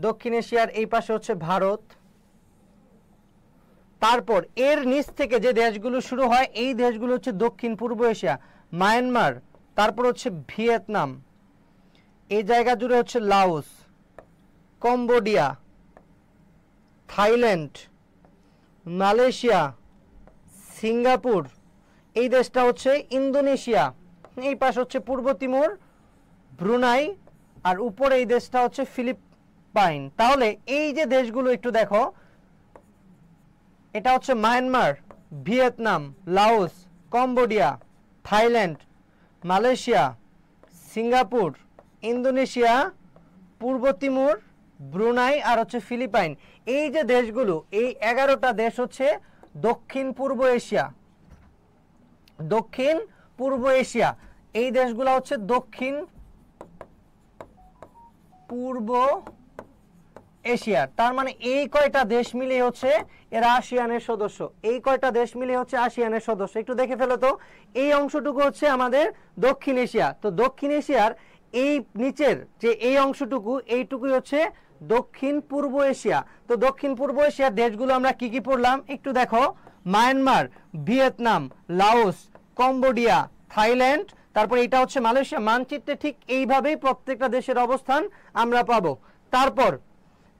Speaker 1: দক্ষিণ এশিয়ার এই পাশে হচ্ছে ভারত। তারপর এর নিচ থেকে যে দেশগুলো শুরু হয় এই দেশগুলো হচ্ছে দক্ষিণ পূর্ব এশিয়া, মায়ানমার, তারপর হচ্ছে ভিয়েতনাম, এই জায়গা জুড়ে হচ্ছে Laos, Cambodia, Thailand, Malaysia, Singapore, এই দেশটা হচ্ছে ইন্দোনেশিয়া, এই পাশ হচ্ছে পূর্ব তিমুর, ব্রুনাই, আর উপরে এই দেশটা হচ্ছে ফিলিপাইন। তাহলে এই যে দেশগুলো একটু দেখো, এটা হচ্ছে Myanmar, Vietnam, Laos, Cambodia, Thailand, Malaysia, Singapore, Indonesia, পূর্ব তিমুর, ব্রুনাই আর হচ্ছে ফিলিপাইন। এই যে দেশগুলো, এই 11টা দেশ হচ্ছে দক্ষিণ পূর্ব এশিয়া। দক্ষিণ পূর্ব এশিয়া এই দেশগুলো হচ্ছে দক্ষিণ পূর্ব এশিয়া। তার মানে এই কয়টা দেশ মিলে হচ্ছে এরা আসিয়ানের সদস্য। এই কয়টা দেশ মিলে হচ্ছে আসিয়ানের সদস্য। একটু দেখে ফেলো তো, এই অংশটুকু হচ্ছে আমাদের দক্ষিণ এশিয়া। তো দক্ষিণ এশিয়ার এই নিচের যে এই অংশটুকু, এইটুকুই হচ্ছে দক্ষিণ পূর্ব এশিয়া। তো দক্ষিণ পূর্ব এশিয়ার দেশগুলো আমরা কি কি পড়লাম একটু দেখো, Myanmar, Vietnam, Laos, Cambodia, Thailand, তারপর এটা হচ্ছে মালয়েশিয়া। মানচিত্রে ঠিক এইভাবেই প্রত্যেকটা দেশের অবস্থান আমরা পাবো।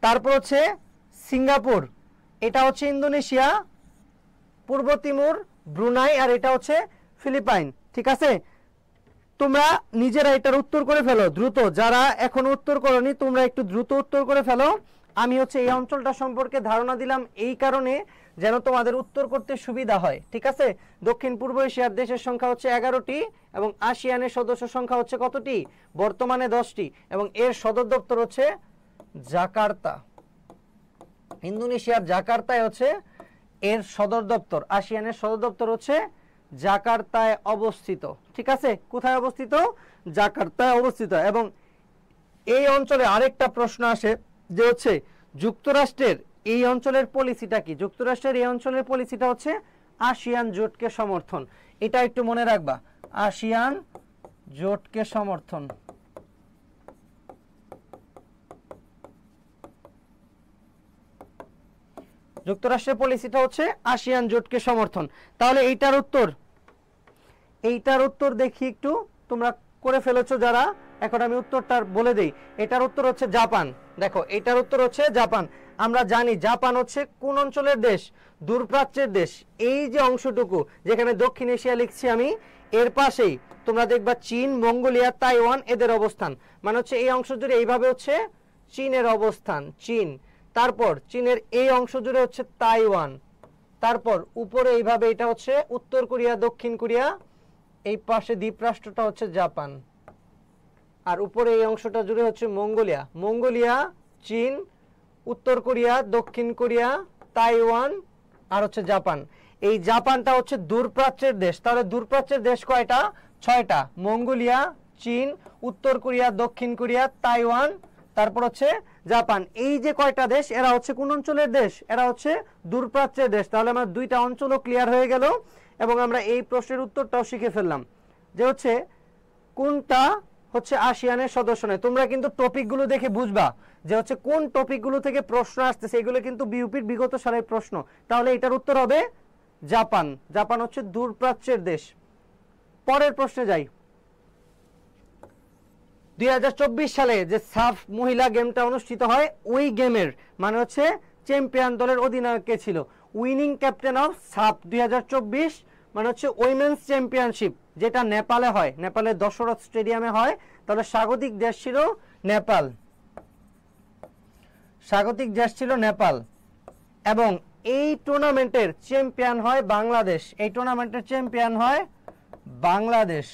Speaker 1: তারপর হচ্ছে সিঙ্গাপুর, এটা হচ্ছে ইন্দোনেশিয়া, পূর্ব তিমুর, ব্রুনাই, আর এটা হচ্ছে ফিলিপাইন, ঠিক আছে? তোমরা নিজেরা এটার উত্তর করে ফেলো দ্রুত, যারা এখন উত্তর করনি তোমরা একটু দ্রুত উত্তর করে ফেলো। আমি হচ্ছে এই অঞ্চলটা সম্পর্কে ধারণা দিলাম এই কারণে যেন তোমাদের উত্তর করতে সুবিধা হয়, ঠিক আছে? দক্ষিণ পূর্ব এশিয়ার দেশের সংখ্যা হচ্ছে 11টি এবং আসিয়ানের সদস্য সংখ্যা হচ্ছে কতটি? বর্তমানে 10টি, এবং এর সদর দপ্তর হচ্ছে জাকার্তা। ইন্দোনেশিয়ার জাকার্তায় হচ্ছে এর সদর দপ্তর। আসিয়ানের সদর দপ্তর হচ্ছে জাকার্তায় অবস্থিত, ঠিক আছে? কোথায় অবস্থিত? জাকার্তায় অবস্থিত। এবং এই অঞ্চলে আরেকটা প্রশ্ন আসে যে হচ্ছে যুক্তরাষ্ট্রের এই অঞ্চলের পলিসিটা কি? যুক্তরাষ্ট্রের এই অঞ্চলের পলিসিটা হচ্ছে আসিয়ান জোটকে সমর্থন। এটা একটু মনে রাখবা, আসিয়ান জোটকে সমর্থন। যুক্তরাষ্ট্রের পলিসিটা হচ্ছে আসিয়ান জোটকে সমর্থন। তাহলে এইটার উত্তর দেখি একটু, তোমরা করে ফেলেছো যারা, এখন আমি উত্তরটা বলে দেই। এটার উত্তর হচ্ছে জাপান। দেখো এটার উত্তর হচ্ছে জাপান। আমরা জানি জাপান হচ্ছে কোন অঞ্চলের দেশ? দূরপ্রাচ্যের দেশ। এই যে অংশটুকু যেখানে দক্ষিণ এশিয়া লিখছি আমি, এর পাশেই তোমরা দেখবা চীন, মঙ্গোলিয়া, তাইওয়ান এদের অবস্থান। মানে হচ্ছে এই অংশ জুড়ে এইভাবে হচ্ছে চীনের অবস্থান, চীন। তারপর চীনের এই অংশ জুড়ে হচ্ছে তাইওয়ান। তারপর উপরে এইভাবে এটা হচ্ছে উত্তর কোরিয়া, দক্ষিণ কোরিয়া, এই পাশে দ্বীপরাষ্ট্রটা হচ্ছে জাপান, আর উপরে এই অংশটা জুড়ে হচ্ছে মঙ্গোলিয়া। মঙ্গোলিয়া, চীন, উত্তর কোরিয়া, দক্ষিণ কোরিয়া, তাইওয়ান আর হচ্ছে জাপান। এই জাপানটা হচ্ছে দূরপ্রাচ্যের দেশ। তাহলে দূরপ্রাচ্যের দেশ কয়টা? 6টা। মঙ্গোলিয়া, চীন, উত্তর কোরিয়া, দক্ষিণ কোরিয়া, তাইওয়ান, তারপর হচ্ছে জাপান। এই যে কয়টা দেশ, এরা হচ্ছে কোন অঞ্চলের দেশ? এরা হচ্ছে দূরপ্রাচ্যের দেশ। তাহলে আমার দুইটা অঞ্চলও ক্লিয়ার হয়ে গেল এবং আমরা এই প্রশ্নের উত্তরটাও শিখে ফেললাম যে হচ্ছে কোনটা হচ্ছে আসিয়ানের সদস্য নয়। তোমরা কিন্তু টপিকগুলো দেখে বুঝবা যে হচ্ছে কোন টপিকগুলো থেকে প্রশ্ন আসতেছে, এগুলো কিন্তু বিউপির বিগত সালের প্রশ্ন। তাহলে এটার উত্তর হবে জাপান। জাপান হচ্ছে দূরপ্রাচ্যের দেশ। পরের প্রশ্নে যাই। 2024 সালে যে সাফ মহিলা গেমটা অনুষ্ঠিত হয় ওই গেমের মানে হচ্ছে চ্যাম্পিয়ন দলের অধিনায়ক কে ছিল? উইনিং ক্যাপ্টেন অফ সাফ 2024 মানে হচ্ছে উইমেন্স চ্যাম্পিয়নশিপ, যেটা নেপালে হয়, নেপালের দশরথ স্টেডিয়ামে হয়। তাহলে স্বাগতিক দেশ ছিল নেপাল, স্বাগতিক দেশ ছিল নেপাল। এবং এই টুর্নামেন্টের চ্যাম্পিয়ন হয় বাংলাদেশ, এই টুর্নামেন্টের চ্যাম্পিয়ন হয় বাংলাদেশ।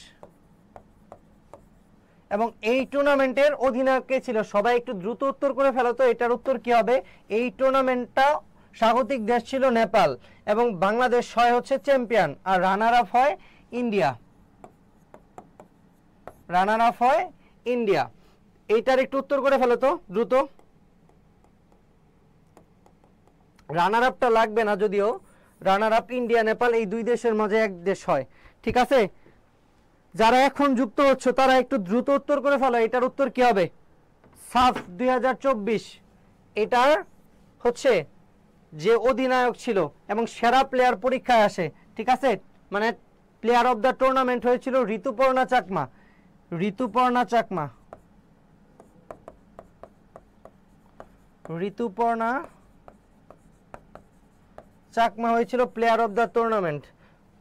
Speaker 1: এবং এই টুর্নামেন্টের অধিনায়ক কে ছিল? সবাই একটু দ্রুত উত্তর করে ফেলো তো, এটার উত্তর কি হবে? এই টুর্নামেন্টটা স্বাগতিক দেশ ছিল নেপাল এবং বাংলাদেশ হয় হচ্ছে চ্যাম্পিয়ন, আর রানার আপ হয় ইন্ডিয়া, রানার আপ হয় ইন্ডিয়া। এইটার একটু উত্তর করে ফেলো তো দ্রুত। রানার আপটা লাগবে না, যদিও রানার আপ ইন্ডিয়া নেপাল এই দুই দেশের মাঝে এক দেশ হয়। ঠিক আছে, যারা এখন যুক্ত হচ্ছে তারা একটু দ্রুত উত্তর করে ফেলো, এটার উত্তর কি হবে? সাফ 2024 এটার হচ্ছে যে অধিনায়ক ছিল এবং সেরা প্লেয়ার পরীক্ষায় আসে। ঠিক আছে, মানে প্লেয়ার অফ দ্য টুর্নামেন্ট হয়েছিল ঋতুপর্ণা চাকমা, ঋতুপর্ণা চাকমা, ঋতুপর্ণা চাকমা হয়েছিল player of the tournament,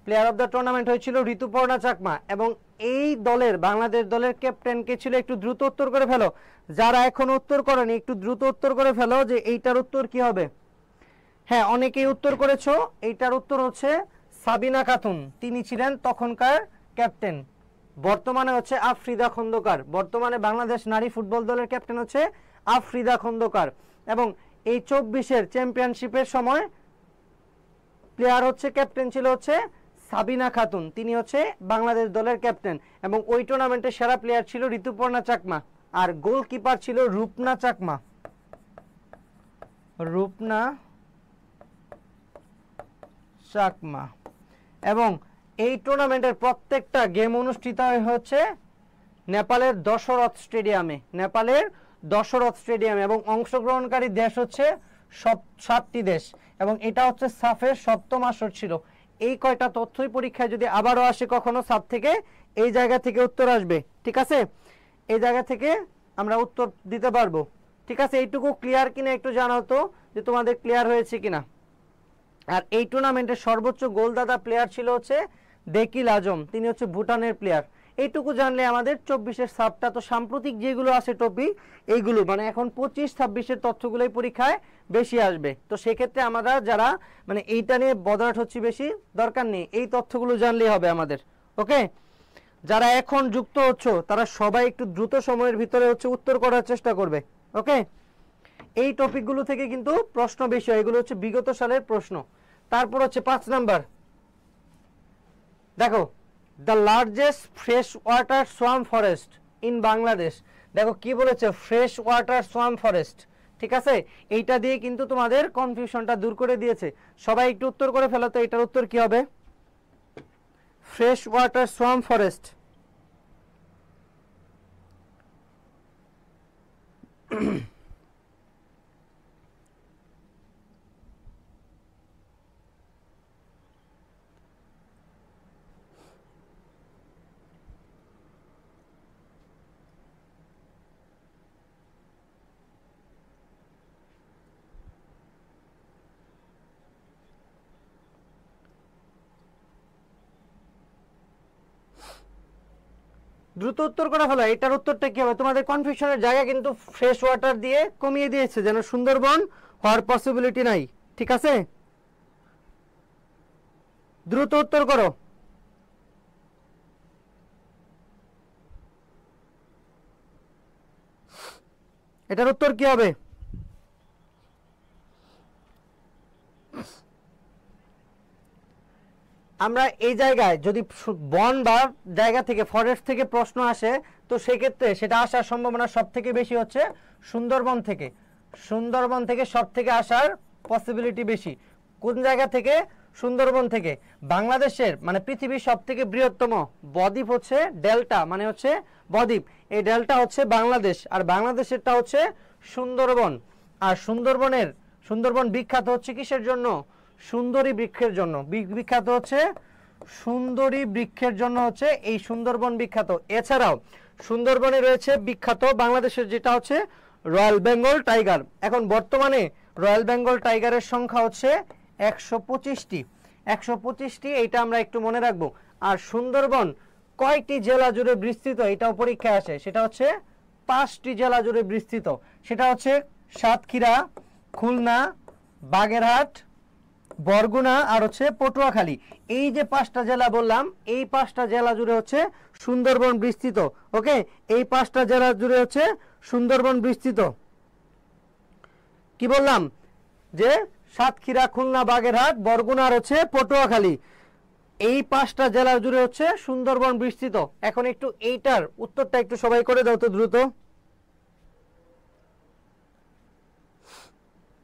Speaker 1: player of the tournament হয়েছিল ঋতুপর্ণা চাকমা। এবং এই দলের বাংলাদেশ দলের ক্যাপ্টেন কে ছিল? একটু দ্রুত উত্তর করে ফেলো, যারা এখন উত্তর করেনি একটু দ্রুত উত্তর করে ফেলো যে এইটার উত্তর কি হবে। হ্যাঁ, অনেকেই উত্তর করেছো, এইটার উত্তর হচ্ছে সাবিনা খাতুন, তিনি ছিলেন তখনকার ক্যাপ্টেন। বর্তমানে হচ্ছে আফ্রিদা খন্দকার, বর্তমানে বাংলাদেশ নারী ফুটবল দলের ক্যাপ্টেন হচ্ছে আফ্রিদা খন্দকার। এবং এই 24-এর চ্যাম্পিয়নশিপের সময় প্লেয়ার হচ্ছে ক্যাপ্টেন ছিল হচ্ছে সাবিনা খাতুন, তিনি হচ্ছে বাংলাদেশ দলের ক্যাপ্টেন। এবং ওই টুর্নামেন্টের সেরা প্লেয়ার ছিল ঋতুপর্ণা চাকমা, আর গোলকিপার ছিল রূপনা চাকমা, রূপনা চাকমা। এবং এই টুর্নামেন্টের প্রত্যেকটা গেম অনুষ্ঠিত হচ্ছে নেপালের দশরথ স্টেডিয়ামে, নেপালের দশরথ স্টেডিয়ামে। এবং অংশগ্রহণকারী দেশ হচ্ছে 7টি দেশ। এবং এটা হচ্ছে সাফের 7ম আসর ছিল। এই কয়টা তথ্যই পরীক্ষায় যদি আবারও আসে কখনো সাফ থেকে, এই জায়গা থেকে উত্তর আসবে। ঠিক আছে, এই জায়গা থেকে আমরা উত্তর দিতে পারবো। ঠিক আছে, এইটুকু ক্লিয়ার কিনা একটু জানাও তো যে তোমাদের ক্লিয়ার হয়েছে কিনা। আর এই টুর্নামেন্টের সর্বোচ্চ গোলদাতা প্লেয়ার ছিল হচ্ছে দেকিল আজম, তিনি হচ্ছে ভুটানের প্লেয়ার। এইটুকু জানলে আমাদের 24-এর সাবটা, তো সাম্প্রতিক যেগুলো আছে টপিক এইগুলো মানে এখন 25-26-এর তথ্যগুলোই পরীক্ষায় বেশি আসবে। তো সেক্ষেত্রে আমরা যারা মানে এইটা নিয়ে বদরাট হচ্ছে বেশি দরকার নেই, এই তথ্যগুলো জানলেই হবে আমাদের। ওকে, যারা এখন যুক্ত হচ্ছে তারা সবাই একটু দ্রুত সময়ের ভিতরে হচ্ছে উত্তর করার চেষ্টা করবে। ওকে, এই টপিকগুলো থেকে কিন্তু প্রশ্ন বেশি হয়, এগুলো হচ্ছে বিগত সালের প্রশ্ন। তারপর হচ্ছে 5 নাম্বার, দেখো the largest fresh water swamp forest in Bangladesh. দেখো কি বলেছে, ফ্রেশ ওয়াটার সোয়াম্প ফরেস্ট। ঠিক আছে, এইটা দিয়ে কিন্তু তোমাদের কনফিউশনটা দূর করে দিয়েছে। সবাই একটু উত্তর করে ফেলো তো, এটার উত্তর কি হবে? Fresh water swamp forest. দ্রুত উত্তর করে ফেলো, এটার উত্তরটা কি হবে? তোমাদের কনফিউশনের জায়গা কিন্তু ফ্রেশ ওয়াটার দিয়ে কমিয়ে দিয়েছে, যেন সুন্দরবন হওয়ার পসিবিলিটি নাই। ঠিক আছে, দ্রুত উত্তর করো। এটার উত্তর কি হবে? আমরা এই জায়গায় যদি বন বা জায়গা থেকে ফরেস্ট থেকে প্রশ্ন আসে, তো সেক্ষেত্রে সেটা আসার সম্ভাবনা সব থেকে বেশি হচ্ছে সুন্দরবন থেকে। সুন্দরবন থেকে সব থেকে আসার পসিবিলিটি বেশি। কোন জায়গা থেকে? সুন্দরবন থেকে। বাংলাদেশের মানে পৃথিবীর সব থেকে বৃহত্তম বদ্বীপ হচ্ছে ডেল্টা, মানে হচ্ছে বদ্বীপ। এই ডেল্টা হচ্ছে বাংলাদেশ, আর বাংলাদেশেরটা হচ্ছে সুন্দরবন। আর সুন্দরবন বিখ্যাত হচ্ছে কিসের জন্য? সুন্দরী বৃক্ষের জন্য। বিখ্যাত হচ্ছে সুন্দরী বৃক্ষের জন্য হচ্ছে এই সুন্দরবন বিখ্যাত। এছাড়াও সুন্দরবনে রয়েছে বিখ্যাত বাংলাদেশের যেটা হচ্ছে রয়্যাল বেঙ্গল টাইগার। এখন বর্তমানে রয়্যাল বেঙ্গল টাইগারের সংখ্যা হচ্ছে 125টি। 125টি, এইটা আমরা একটু মনে রাখবো। আর সুন্দরবন কয়টি জেলা জুড়ে বিস্তৃত, এটাও পরীক্ষায় আসে। সেটা হচ্ছে 5টি জেলা জুড়ে বিস্তৃত। সেটা হচ্ছে সাতক্ষীরা, খুলনা, বাগেরহাট, বরগুনা আর হচ্ছে পটুয়াখালী। এই যে 5টা জেলা বললাম, এই 5টা জেলা জুড়ে হচ্ছে সুন্দরবন বিস্তৃত। ওকে, এই 5টা জেলা জুড়ে হচ্ছে সুন্দরবন বিস্তৃত। কি বললাম? যে সাতক্ষীরা, খুলনা, বাগেরহাট, বরগুনা আর হচ্ছে পটুয়াখালী, এই 5টা জেলা জুড়ে হচ্ছে সুন্দরবন বিস্তৃত। এখন একটু এইটার উত্তরটা একটু সবাই করে দাও তো, দ্রুত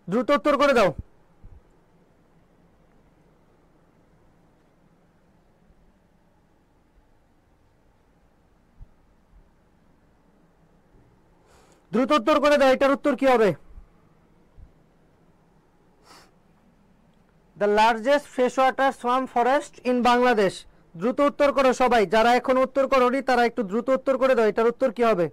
Speaker 1: দ্রুত উত্তর করে দাও। দ্রুত উত্তর করে দাও, এটার উত্তর কি হবে? The largest fresh water swamp forest in Bangladesh. দ্রুত উত্তর করো সবাই, যারা এখন উত্তর করোনি তারা একটু দ্রুত উত্তর করে দাও, এটার উত্তর কি হবে?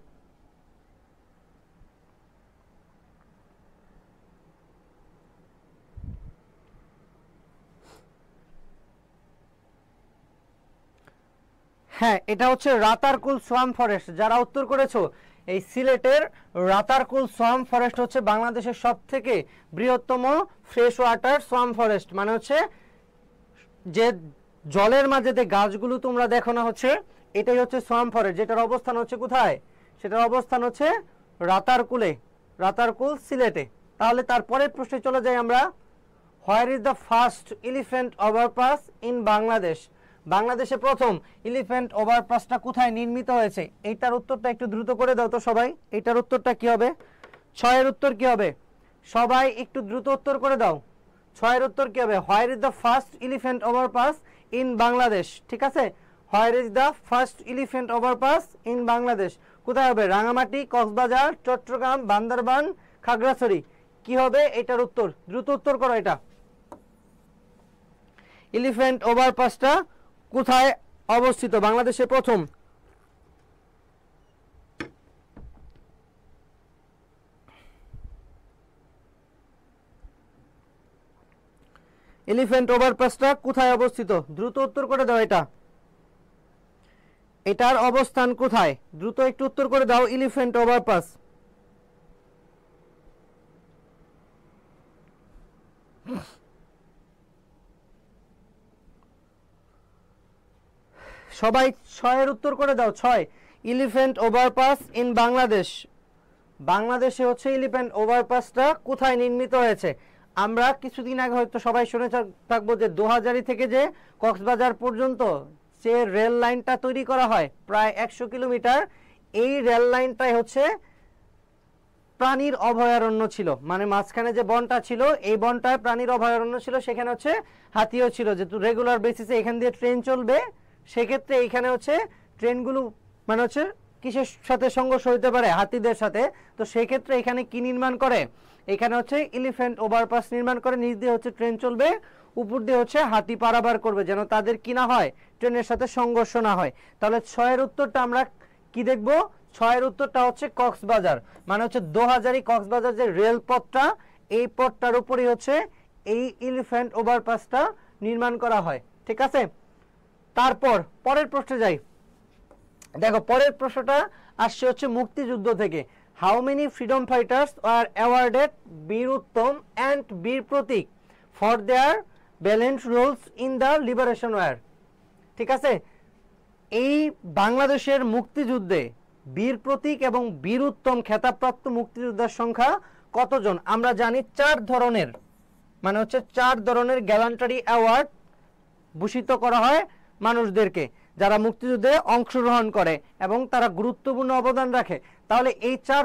Speaker 1: হ্যাঁ, এটা হচ্ছে রাতারকুল সোয়াম্প ফরেস্ট। যারা উত্তর করেছো, এই সিলেটের রাতারকুল সোয়াম্প ফরেস্ট হচ্ছে বাংলাদেশের সবথেকে বৃহত্তম ফ্রেশ ওয়াটার সোয়াম্প ফরেস্ট। মানে হচ্ছে যে জলের মাঝে যে গাছগুলো তোমরা দেখো না, হচ্ছে এটাই হচ্ছে সোয়াম্প ফরেস্ট, যেটার অবস্থান হচ্ছে কোথায়? সেটার অবস্থান হচ্ছে রাতারকুলে, রাতারকুল সিলেটে। তাহলে তারপরের প্রশ্নে চলে যাই আমরা। Where is the first elephant overpass in Bangladesh? বাংলাদেশে প্রথম এলিফ্যান্ট ওভারপাসটা কোথায় নির্মিত হয়েছে? এইটার উত্তরটা একটু দ্রুত করে দাও তো সবাই। এইটার উত্তরটা কি হবে? 6-এর উত্তর কি হবে? সবাই একটু দ্রুত উত্তর করে দাও। 6-এর উত্তর কি হবে? Where is the first elephant overpass in Bangladesh. ঠিক আছে, where is the first elephant overpass in Bangladesh কোথায় হবে? রাঙামাটি, কক্সবাজার, চট্টগ্রাম, বান্দরবান, খাগড়াছড়ি। কি হবে এটার উত্তর? দ্রুত উত্তর করো এটা। এলিফ্যান্ট ওভারপাসটা কোথায় অবস্থিত বাংলাদেশে প্রথম? এলিফ্যান্ট ওভারপাসটা কোথায় অবস্থিত? দ্রুত উত্তর করে দাও এটা। এটার অবস্থান কোথায়? দ্রুত একটু উত্তর করে দাও। এলিফ্যান্ট ওভারপাস সবাই 6-এর উত্তর করে দাও। 6, এলিফ্যান্ট ওভারপাস ইন বাংলাদেশ। বাংলাদেশে হচ্ছে এলিফ্যান্ট ওভারপাসটা কোথায় নির্মিত হয়েছে? আমরা কিছুদিন আগে হয়তো সবাই শুনে থাকবো যে দোহাজারী থেকে যে কক্সবাজার পর্যন্ত যে রেল লাইনটা তৈরি করা হয় প্রায় 100 কিলোমিটার, এই রেল লাইনটাই হচ্ছে প্রাণীর অভয়ারণ্য ছিল। মানে মাঝখানে যে বনটা ছিল, এই বনটায় প্রাণীর অভয়ারণ্য ছিল। সেখানে হচ্ছে হাতিও ছিল, যেহেতু রেগুলার বেসিসে এখান দিয়ে ট্রেন চলবে, সেক্ষেত্রে এইখানে হচ্ছে ট্রেনগুলো মানে হচ্ছে কিসের সাথে সংঘর্ষ হতে পারে? হাতিদের সাথে। তো সেই ক্ষেত্রে এখানে কি নির্মাণ করে? এখানে হচ্ছে এলিফ্যান্ট ওভারপাস নির্মাণ করে, নিচ দিয়ে হচ্ছে ট্রেন চলবে, উপর দিয়ে হচ্ছে হাতি পারাবার করবে, যেন তাদের কি না হয়, ট্রেনের সাথে সংঘর্ষ না হয়। তাহলে 6-এর উত্তরটা আমরা কি দেখব? 6-এর উত্তরটা হচ্ছে কক্সবাজার। মানে হচ্ছে দোহাজারী কক্সবাজার যে রেলপথটা, এই পথটার উপরই হচ্ছে এই এলিফ্যান্ট ওভারপাসটা নির্মাণ করা হয়। ঠিক আছে, তারপর পরের প্রশ্নে যাই। দেখো, পরের প্রশ্নটা আসছে হচ্ছে মুক্তিযুদ্ধ থেকে। How many freedom fighters are awarded Bir Uttom and Bir Protik for their valiant roles in the liberation war? ঠিক আছে, এই বাংলাদেশের মুক্তিযুদ্ধে বীর প্রতীক এবং বীর উত্তম খেতাবপ্রাপ্ত মুক্তিযোদ্ধার সংখ্যা কতজন? আমরা জানি 4 ধরনের, মানে হচ্ছে 4 ধরনের গ্যালান্টারি অ্যাওয়ার্ড ভূষিত করা হয় মানুষদেরকে যারা মুক্তিযুদ্ধে অংশগ্রহণ করে এবং তারা গুরুত্বপূর্ণ অবদান রাখে। তাহলে এই 4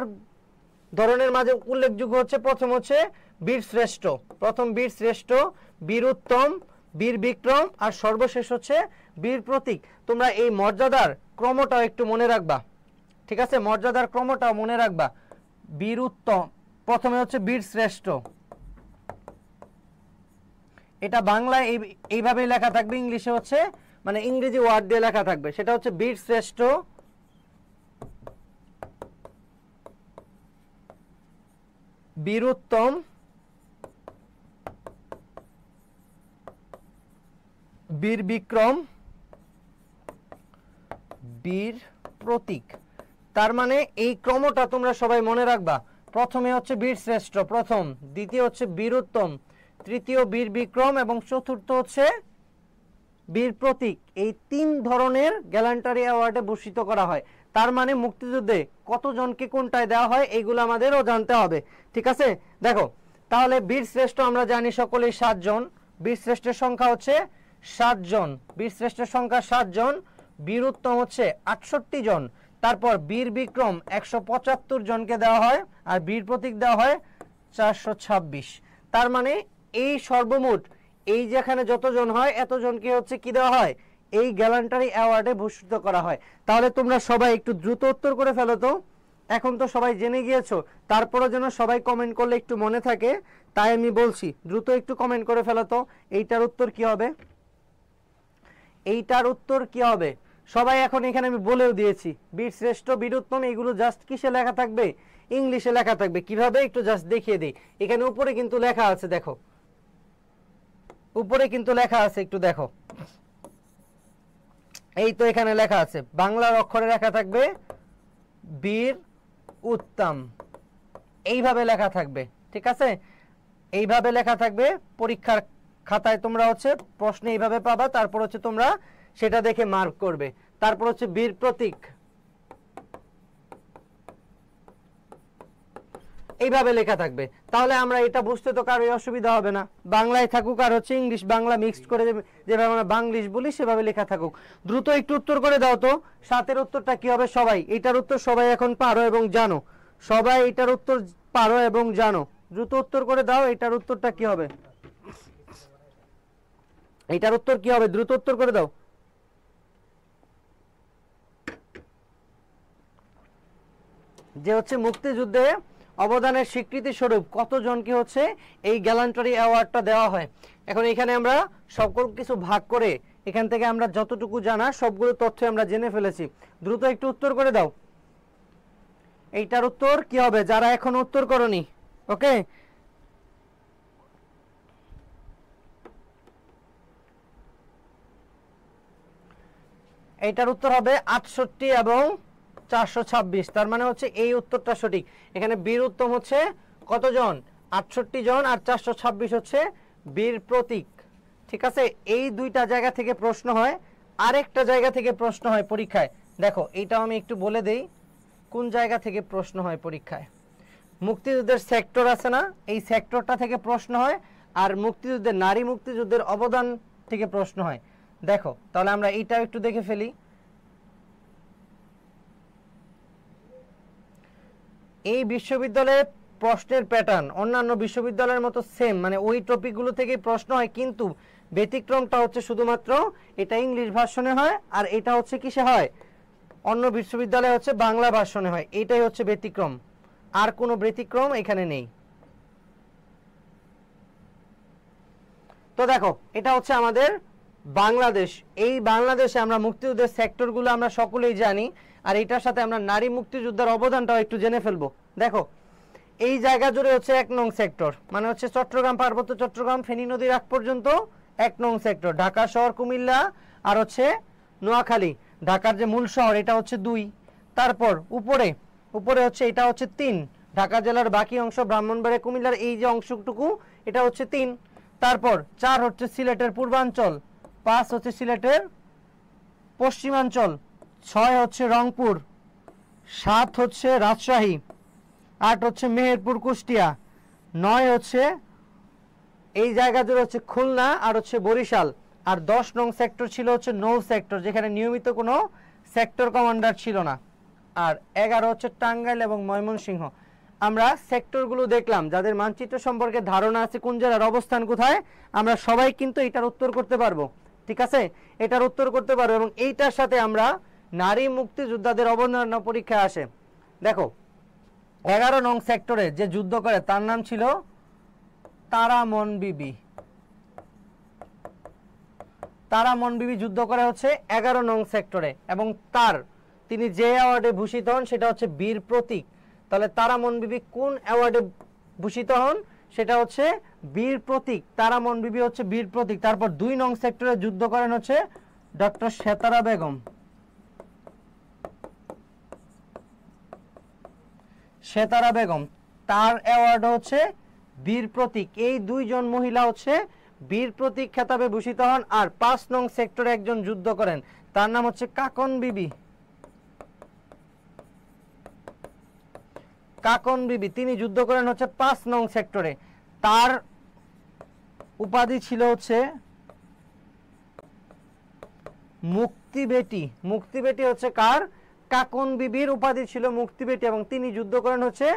Speaker 1: ধরনের মাঝে উল্লেখযোগ্য হচ্ছে, প্রথম হচ্ছে বীর শ্রেষ্ঠ, প্রথম বীর শ্রেষ্ঠ, বীর উত্তম, বীর বিক্রম আর সর্বশেষ হচ্ছে বীর প্রতীক। তোমরা এই মর্যাদার ক্রমটাও একটু মনে রাখবা। ঠিক আছে, মর্যাদার ক্রমটাও মনে রাখবা। বীর উত্তম প্রথমে হচ্ছে বীর শ্রেষ্ঠ, এটা বাংলায় এইভাবেই লেখা থাকবে, ইংলিশে হচ্ছে মানে ইংরেজি ওয়ার্ড দিয়ে লেখা থাকবে। সেটা হচ্ছে বীর শ্রেষ্ঠ, বীরুত্তম, বীর বিক্রম, বীর প্রতীক। তার মানে এই ক্রমটা তোমরা সবাই মনে রাখবা। প্রথমে হচ্ছে বীর শ্রেষ্ঠ প্রথম, দ্বিতীয় হচ্ছে বীরুত্তম, তৃতীয় বীর বিক্রম এবং চতুর্থ হচ্ছে বীর প্রতীক। এই 3 ধরনের গ্যালান্টারি অ্যাওয়ার্ডে ভূষিত করা হয়। তার মানে মুক্তিযুদ্ধে কতজনকে কোনটায় দেওয়া হয় এগুলো আমাদেরও জানতে হবে। ঠিক আছে, দেখো তাহলে বীর শ্রেষ্ঠ আমরা জানি সকলেই 7 জন, বীর শ্রেষ্ঠের সংখ্যা হচ্ছে 7 জন, বীর শ্রেষ্ঠের সংখ্যা 7 জন, বীরুত্তম হচ্ছে 68 জন, তারপর বীর বিক্রম 175 জনকে দেওয়া হয়, আর বীর প্রতীক দেওয়া হয় 426। তার মানে এই সর্বমোট এই যেখানে যতজন হয় এতজনকে হচ্ছে কি দেওয়া হয়, এই গ্যালান্টারি অ্যাওয়ার্ডে ভূষিত করা হয়। তাহলে তোমরা সবাই একটু দ্রুত উত্তর করে ফেলো তো, এখন তো সবাই জেনে গিয়েছো, তারপরে যেন সবাই কমেন্ট করলে একটু মনে থাকে, তাই আমি বলছি দ্রুত একটু কমেন্ট করে ফেলো তো। এইটার উত্তর কি হবে, এইটার উত্তর কি হবে? সবাই এখন এখানে আমি বলেও দিয়েছি, বীর শ্রেষ্ঠ, বীরুত্তম এগুলো জাস্ট কিসে লেখা থাকবে, ইংলিশে লেখা থাকবে। কিভাবে একটু জাস্ট দেখিয়ে দিই, এখানে উপরে কিন্তু লেখা আছে, দেখো উপরে কিন্তু লেখা আছে, একটু দেখো, এই তো এখানে লেখা আছে, বাংলার অক্ষরে লেখা থাকবে বীর উত্তম, এইভাবে লেখা থাকবে। ঠিক আছে, এইভাবে লেখা থাকবে, পরীক্ষার খাতায় তোমরা হচ্ছে প্রশ্ন এইভাবে পাবা, তারপর হচ্ছে তোমরা সেটা দেখে মার্ক করবে। তারপর হচ্ছে বীর প্রতীক, এইভাবে লেখা থাকবে। তাহলে আমরা এটা বুঝতে তো কারোই অসুবিধা হবে না, বাংলায় থাকুক আর হচ্ছে ইংলিশ বাংলা মিক্সড করে যেভাবে আমরা বাংলিশ বলি সেভাবে লেখা থাকুক। দ্রুত একটু উত্তর করে দাও তো, 7-এর উত্তরটা কি হবে? সবাই এটার উত্তর সবাই এখন পারো এবং জানো, সবাই এটার উত্তর পারো এবং জানো, দ্রুত উত্তর করে দাও। এটার উত্তরটা কি হবে, এটার উত্তর কি হবে? দ্রুত উত্তর করে দাও। যে হচ্ছে মুক্তিযুদ্ধে অবদানের স্বীকৃতি স্বরূপ কতজনকে হচ্ছে এই গ্যালান্টারি অ্যাওয়ার্ডটা দেওয়া হয়। এখন এখানে আমরা সকল কিছু ভাগ করে এখান থেকে আমরা যতটুকু জানা সবগুলো তথ্য আমরা জেনে ফেলেছি। দ্রুত একটু উত্তর করে দাও, এইটার উত্তর কি হবে? যারা এখন উত্তর করনি, ওকে, এইটার উত্তর হবে 68 এবং 426। তার মানে হচ্ছে এই উত্তরটা সঠিক। এখানে বীর উত্তম হচ্ছে কতজন? 68 জন, আর 426 হচ্ছে বীর প্রতীক। ঠিক আছে, এই দুইটা জায়গা থেকে প্রশ্ন হয়, আরেকটা জায়গা থেকে প্রশ্ন হয় পরীক্ষায়। দেখো এইটাও আমি একটু বলে দেই কোন জায়গা থেকে প্রশ্ন হয় পরীক্ষায়। মুক্তিযুদ্ধের সেক্টর আছে না, এই সেক্টরটা থেকে প্রশ্ন হয়, আর মুক্তিযুদ্ধের নারী মুক্তিযুদ্ধের অবদান থেকে প্রশ্ন হয়। দেখো তাহলে আমরা এইটাও একটু দেখে ফেলি। এই বিশ্ববিদ্যালয়ের প্রশ্নের প্যাটার্ন অন্যান্য বিশ্ববিদ্যালয়ের মতো সেম, মানে ওই টপিকগুলো থেকে প্রশ্ন হয়, কিন্তু ব্যতিক্রমটা হচ্ছে শুধুমাত্র এটা ইংলিশ ভার্সনে হয়, আর এটা হচ্ছে কিসে হয়, অন্য বিশ্ববিদ্যালয়ে হচ্ছে বাংলা ভার্সনে হয়। এটাই হচ্ছে ব্যতিক্রম, আর কোনো ব্যতিক্রম এখানে নেই। তো দেখো এটা হচ্ছে আমাদের বাংলাদেশ, এই বাংলাদেশে আমরা মুক্তিযুদ্ধের সেক্টরগুলো আমরা সকলেই জানি, আর এটার সাথে আমরা নারী মুক্তিযুদ্ধের অবদানটাও একটু জেনে ফেলবো। দেখো এই জায়গা জুড়ে হচ্ছে 1 নং সেক্টর, মানে হচ্ছে চট্টগ্রাম, পার্বত্য চট্টগ্রাম, ফেনী নদীর আগ পর্যন্ত 1 নং সেক্টর, ঢাকা শহর, কুমিল্লা আর হচ্ছে নোয়াখালী, ঢাকার যে মূল শহর এটা হচ্ছে 2। তারপর উপরে উপরে হচ্ছে এটা হচ্ছে 3, ঢাকা জেলার বাকি অংশ, ব্রাহ্মণবাড়িয়া, কুমিল্লার এই যে অংশটুকু এটা হচ্ছে 3। তারপর 4 হচ্ছে সিলেটের পূর্বাঞ্চল, 5 হচ্ছে সিলেটের পশ্চিমাঞ্চল, 6 হচ্ছে রংপুর, 7 হচ্ছে রাজশাহী, 8 হচ্ছে মেহেরপুর, কুষ্টিয়া, 9 হচ্ছে এই জায়গা জুড়ে হচ্ছে খুলনা আর হচ্ছে বরিশাল, আর 10 নং সেক্টর ছিল হচ্ছে নৌ সেক্টর, যেখানে নিয়মিত কোনো সেক্টর কমান্ডার ছিল না, আর 11 হচ্ছে টাঙ্গাইল এবং ময়মনসিংহ। আমরা সেক্টরগুলো দেখলাম, যাদের মানচিত্র সম্পর্কে ধারণা আছে কোন জেলার অবস্থান কোথায়, আমরা সবাই কিন্তু এটার উত্তর করতে পারবো। ঠিক আছে, এটার উত্তর করতে পারবো, এবং এইটার সাথে আমরা নারী মুক্তিযোদ্ধাদের অবদান পরীক্ষায় আসে। দেখো 11 নং সেক্টরে যে যুদ্ধ করে তার নাম ছিল তারামন বিবি। তারামন বিবি যুদ্ধ করে হচ্ছে 11 নং সেক্টরে, এবং তিনি যে অ্যাওয়ার্ডে ভূষিত হন সেটা হচ্ছে বীর প্রতীক। তাহলে তারামন বিবি কোন অ্যাওয়ার্ডে ভূষিত হন সেটা হচ্ছে বীর প্রতীক, তারামন বিবি হচ্ছে বীর প্রতীক। তারপর 2 নং সেক্টরে যুদ্ধ করেন হচ্ছে ডক্টর সেতারা বেগম। সেতারা বেগম, তার অ্যাওয়ার্ড হচ্ছে বীর প্রতীক। এই 2 জন মহিলা হচ্ছে বীর প্রতীক খেতাবে ভূষিত হন। আর 5 নং সেক্টরে একজন যুদ্ধ করেন, তার নাম হচ্ছে কাকন বিবি। কাকন বিবি তিনি যুদ্ধ করেন হচ্ছে 5 নং সেক্টরে। তার উপাধি ছিল হচ্ছে মুক্তি বেটি। মুক্তি বেটি হচ্ছে কার? কাকন বিবির উপাধি ছিল মুক্তি বেটি, এবং তিনি যুদ্ধ করেন হচ্ছে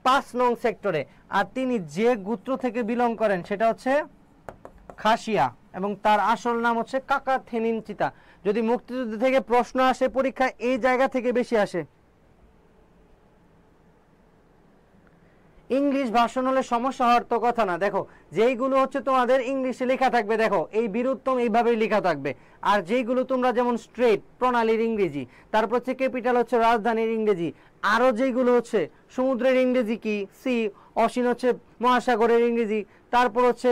Speaker 1: 5 নং সেক্টরে। আর তিনি যে গোত্র থেকে বিলং করেন সেটা হচ্ছে খাসিয়া, এবং তার আসল নাম হচ্ছে কাকা থেনিন চিতা। যদি মুক্তিযুদ্ধ থেকে প্রশ্ন আসে পরীক্ষায় এই জায়গা থেকে বেশি আসে। ইংলিশ ভার্সন হলে সমস্যা হওয়ার তো কথা না। দেখো যেইগুলো হচ্ছে তোমাদের ইংলিশে লেখা থাকবে, দেখো এই বীরুত্তম এইভাবেই লেখা থাকবে। আর যেইগুলো তোমরা যেমন স্ট্রেট প্রণালীর ইংরেজি, তারপর হচ্ছে ক্যাপিটাল হচ্ছে রাজধানীর ইংরেজি, আরো যেইগুলো হচ্ছে সমুদ্রের ইংরেজি কি সি, অসীন হচ্ছে মহাসাগরের ইংরেজি, তারপর হচ্ছে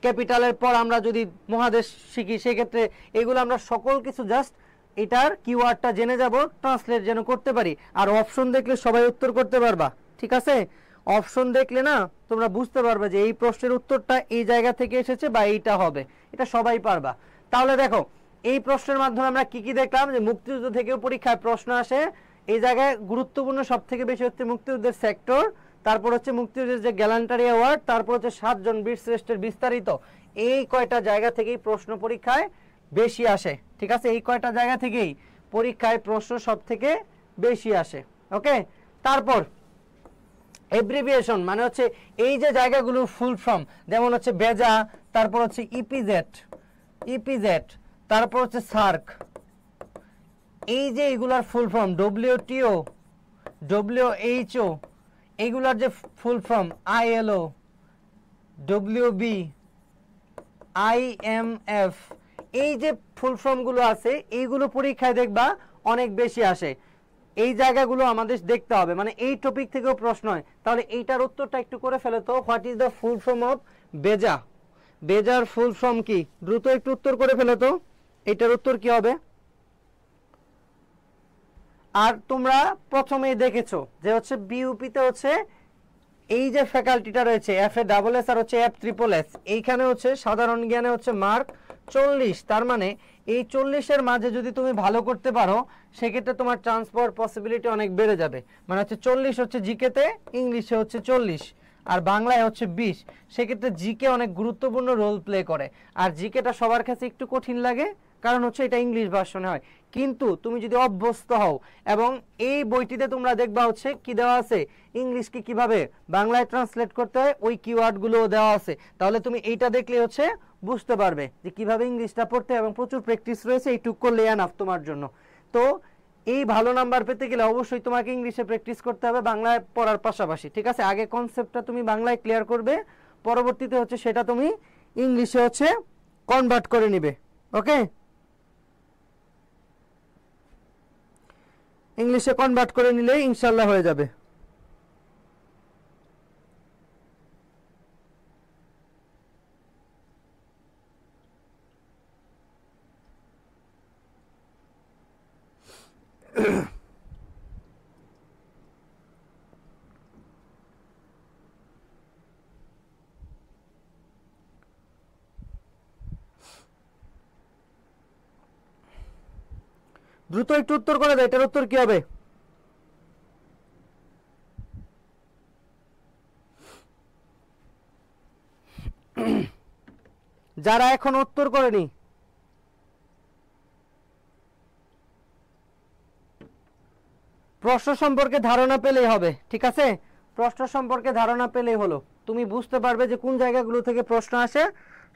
Speaker 1: ক্যাপিটালের পর আমরা যদি মহাদেশ শিখি সেক্ষেত্রে এগুলো আমরা সকল কিছু জাস্ট এটার কিওয়ার্ডটা জেনে যাব, ট্রান্সলেট যেন করতে পারি। আর অপশন দেখলে সবাই উত্তর করতে পারবা, ঠিক আছে? অপশন দেখলে না তোমরা বুঝতে পারবে যে এই প্রশ্নের উত্তরটা এই জায়গা থেকে এসেছে বা এইটা হবে, এটা সবাই পারবা। তাহলে দেখো এই প্রশ্নের মাধ্যমে আমরা কি কি দেখলাম, যে মুক্তিযুদ্ধ থেকেও পরীক্ষায় প্রশ্ন আসে। এই জায়গায় গুরুত্বপূর্ণ সব থেকে বেশি হচ্ছে মুক্তিযুদ্ধের সেক্টর, তারপর হচ্ছে মুক্তিযুদ্ধের যে গ্যালান্টারি অ্যাওয়ার্ড, তারপর হচ্ছে 7 জন বীর শ্রেষ্ঠের বিস্তারিত। এই কয়টা জায়গা থেকেই প্রশ্ন পরীক্ষায় বেশি আসে, ঠিক আছে? এই কয়টা জায়গা থেকেই পরীক্ষায় প্রশ্ন সব থেকে বেশি আসে। ওকে, তারপর এব্রিভিয়েশন মানে হচ্ছে এই যে জায়গাগুলোর ফুল ফর্ম, যেমন হচ্ছে বেজা, তারপর হচ্ছে ইপিজেড, তারপর হচ্ছে সার্ক, এই যে এগুলার ফুল ফর্ম ডব্লিউটিও, ডব্লিউএইচও, এইগুলার যে full form ILO, WB, IMF, এই যে ফুল ফর্মগুলো আছে এইগুলো পরীক্ষায় দেখবা অনেক বেশি আসে। এই জায়গাগুলো আমাদের দেখতে হবে, মানে এই টপিক থেকেও প্রশ্ন হয়। তাহলে এইটার উত্তরটা একটু করে ফেলে তো, what is the full form of BEZA? বেজার ফুল ফর্ম কি? দ্রুত একটু উত্তর করে ফেলে তো, এইটার উত্তর কি হবে? আর তোমরা প্রথমেই দেখেছো যে হচ্ছে বিইউপিতে হচ্ছে এই যে ফ্যাকাল্টিটা রয়েছে FASS আর হচ্ছে FSSS, এইখানে হচ্ছে সাধারণ জ্ঞানে হচ্ছে মার্ক 40। তার মানে এই 40-এর মাঝে যদি তুমি ভালো করতে পারো সেক্ষেত্রে তোমার চান্স পাওয়ার পসিবিলিটি অনেক বেড়ে যাবে। মানে হচ্ছে 40 হচ্ছে জিকেতে, ইংলিশে হচ্ছে 40, আর বাংলায় হচ্ছে 20। সেক্ষেত্রে জিকে অনেক গুরুত্বপূর্ণ রোল প্লে করে। আর জিকেটা সবার কাছে একটু কঠিন লাগে, কারণ হচ্ছে এটা ইংলিশ ভার্সনে হয়। কিন্তু তুমি যদি অভ্যস্ত হও, এবং এই বইটিতে তোমরা দেখবা হচ্ছে কি দেওয়া আছে, ইংলিশকে কিভাবে বাংলায় ট্রান্সলেট করতে হয় ওই কিওয়ার্ডগুলো দেওয়া আছে, তাহলে তুমি এইটা দেখলে হচ্ছে বুঝতে পারবে যে কিভাবে ইংলিশটা পড়তে হয়, এবং প্রচুর প্র্যাকটিস রয়েছে, এইটুক করলে এনাফ তোমার জন্য। তো এই ভালো নাম্বার পেতে গেলে অবশ্যই তোমাকে ইংলিশে প্র্যাকটিস করতে হবে বাংলায় পড়ার পাশাপাশি, ঠিক আছে? আগে কনসেপ্টটা তুমি বাংলায় ক্লিয়ার করবে, পরবর্তীতে হচ্ছে সেটা তুমি ইংলিশে হচ্ছে কনভার্ট করে নিবে। ওকে, ইংলিশে কনভার্ট করে নিলেই ইনশাল্লাহ হয়ে যাবে। দ্রুত একটু উত্তর করে দাও, এটার উত্তর কি হবে? যারা এখন উত্তর করেনি প্রশ্ন সম্পর্কে ধারণা পেলেই হবে, ঠিক আছে? প্রশ্ন সম্পর্কে ধারণা পেলেই হলো, তুমি বুঝতে পারবে যে কোন জায়গাগুলো থেকে প্রশ্ন আসে,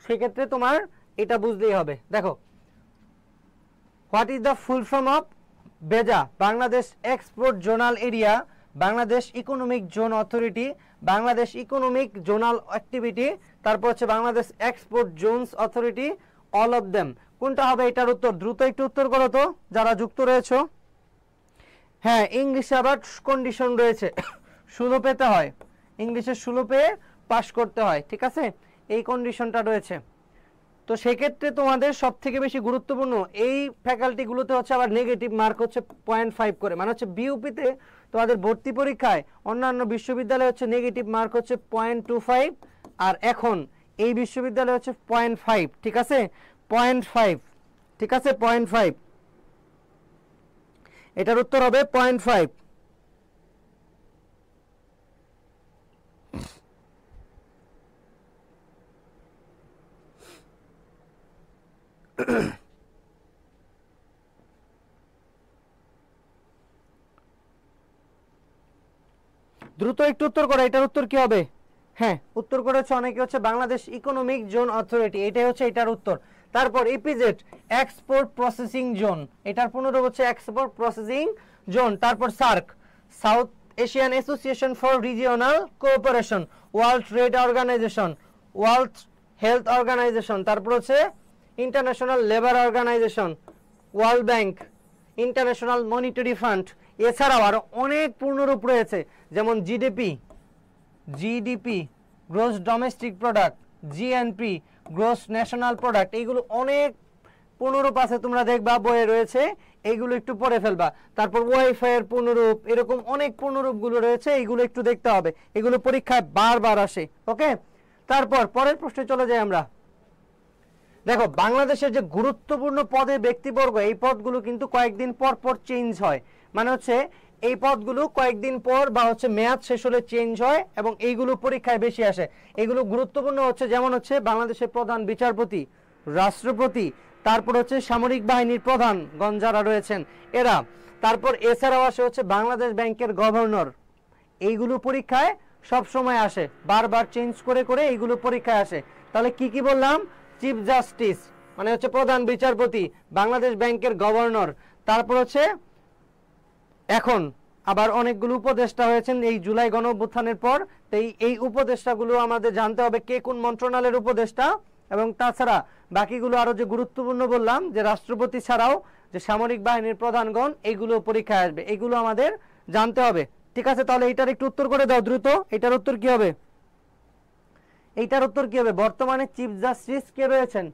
Speaker 1: সেক্ষেত্রে তোমার এটা বুঝতেই হবে। দেখো, what is the full form of BEZA? Bangladesh export zonal area, Bangladesh economic zone authority, Bangladesh economic zonal activity, তারপর হচ্ছে Bangladesh export zones authority, all of them. কোনটা হবে এটার উত্তর? দ্রুত একটু উত্তর করো তো যারা যুক্ত রয়েছে। হ্যাঁ, ইংলিশে আবার কন্ডিশন রয়েছে, 16 পেতে হয়। ইংলিশে 16 পেয়ে পাস করতে হয়, ঠিক আছে, এই কন্ডিশনটা রয়েছে। তো সেক্ষেত্রে তোমাদের সব থেকে বেশি গুরুত্বপূর্ণ এই ফ্যাকাল্টিগুলোতে হচ্ছে আবার নেগেটিভ মার্ক হচ্ছে 0.5 করে, মানে হচ্ছে বিউপিতে তোমাদের ভর্তি পরীক্ষায় অন্যান্য বিশ্ববিদ্যালয়ে হচ্ছে নেগেটিভ মার্ক হচ্ছে 0.25, আর এখন এই বিশ্ববিদ্যালয়ে হচ্ছে 0.5, ঠিক আছে, 0.5, ঠিক আছে, 0.5, এটার উত্তর হবে 0.5। দ্রুত একটু উত্তর করো, এটার উত্তর কি হবে? হ্যাঁ, উত্তর করেছে অনেকে হচ্ছে বাংলাদেশ ইকোনমিক জোন অথরিটি, এটাই হচ্ছে এটার উত্তর। তারপর ইপিজেড এক্সপোর্ট প্রসেসিং জোন, এটার পুনরূপ হচ্ছে এক্সপোর্ট প্রসেসিং জোন। তারপর SAARC, south Asian association for regional cooperation, world trade organisation, world health organisation, তারপর হচ্ছে international labour organisation, world bank, international monetary fund. এছাড়াও আরো অনেক পূর্ণরূপ রয়েছে, যেমন GDP gross domestic product, GNP gross national product, এইগুলো অনেক পূর্ণরূপ আছে, তোমরা দেখবা বইয়ে রয়েছে, এইগুলো একটু পড়ে ফেলবা। তারপর ওয়াইফাই এর পূর্ণরূপ, এরকম অনেক পূর্ণরূপগুলো রয়েছে, এইগুলো একটু দেখতে হবে, এগুলো পরীক্ষায় বারবার আসে। ওকে, তারপর পরের প্রশ্নে চলে যাই আমরা। দেখো, বাংলাদেশের যে গুরুত্বপূর্ণ পদে ব্যক্তিবর্গ, এই পদগুলো কিন্তু কয়েকদিন পর পর চেঞ্জ হয়, মানে হচ্ছে এই পদগুলো কয়েকদিন পর বা হচ্ছে মেয়াদ শেষ হলে চেঞ্জ হয় এবং এইগুলো পরীক্ষায় বেশি আসে। এগুলো গুরুত্বপূর্ণ হচ্ছে, যেমন হচ্ছে বাংলাদেশের প্রধান বিচারপতি, রাষ্ট্রপতি, তারপর হচ্ছে সামরিক বাহিনীর প্রধানগণ যারা রয়েছেন এরা, তারপর এছাড়াও আসে হচ্ছে বাংলাদেশ ব্যাংকের গভর্নর, এইগুলো পরীক্ষায় সব সময় আসে, বারবার চেঞ্জ করে করে এইগুলো পরীক্ষায় আসে। তাহলে কি কি বললাম? চিফ জাস্টিস মানে হচ্ছে প্রধান বিচারপতি, বাংলাদেশ ব্যাংকের গভর্নর, তারপর হচ্ছে এখন আবার অনেকগুলো উপদেষ্টা হয়েছেন এই জুলাই গণঅভ্যুত্থানের পর। এই উপদেষ্টাগুলো আমাদের জানতে হবে কে কোন মন্ত্রণালয়ের উপদেষ্টা, এবং তাছাড়া বাকিগুলো আরো যে গুরুত্বপূর্ণ বললাম যে রাষ্ট্রপতি ছাড়াও যে সামরিক বাহিনীর প্রধানগণ, এইগুলো পরীক্ষায় আসবে, এইগুলো আমাদের জানতে হবে, ঠিক আছে। তাহলে এইটার একটু উত্তর করে দাও দ্রুত, এটার উত্তর কি হবে? এইটার উত্তর কি হবে? বর্তমানে চিফ জাস্টিস কে রয়েছেন?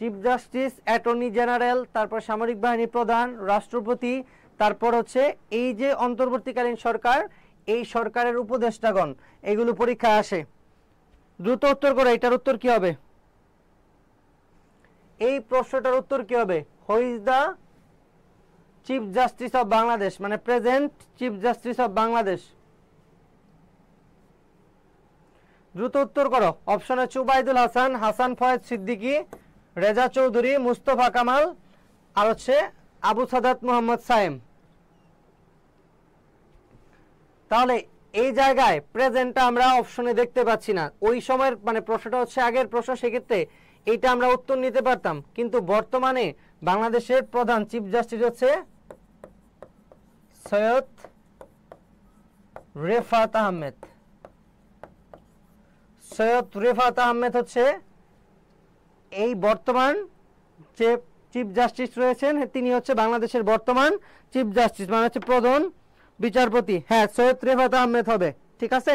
Speaker 1: চিফ জাস্টিস, অ্যাটর্নি জেনারেল, তারপর সামরিক বাহিনীর প্রধান, রাষ্ট্রপতি, তারপর হচ্ছে এই যে অন্তর্বর্তীকালীন সরকার, এই সরকারের উপদেষ্টাগণ, এগুলো পরীক্ষায় আসে। দ্রুত উত্তর করো, এটার উত্তর কি হবে? এই প্রশ্নটার উত্তর কি হবে? Who is the chief justice of Bangladesh, মানে present chief justice of Bangladesh. দ্রুত উত্তর করো। অপশন হচ্ছে উবাইদুল হাসান, হাসান ফয়েজ সিদ্দিকী, রেজা চৌধুরী, মুস্তফা কামাল, আর হচ্ছে আবু সাদাত মোহাম্মদ সায়েম। তাহলে এই জায়গায় প্রেজেন্টটা আমরা অপশনে দেখতে পাচ্ছি না, ওই সময়ের মানে প্রশ্নটা হচ্ছে আগের প্রশ্ন, সেক্ষেত্রে এইটা আমরা উত্তর নিতে পারতাম, কিন্তু বর্তমানে বাংলাদেশের প্রধান চিফ জাস্টিস হচ্ছে সৈয়দ রেফাত আহমেদ। সৈয়দ রেফাত আহমেদ হচ্ছে এই বর্তমান যে চিফ জাস্টিস রয়েছেন, তিনি হচ্ছে বাংলাদেশের বর্তমান চিফ জাস্টিস, মানে হচ্ছে প্রধান বিচারপতি। হ্যাঁ, সৈয়দ রেফাত আহমেদ হবে, ঠিক আছে।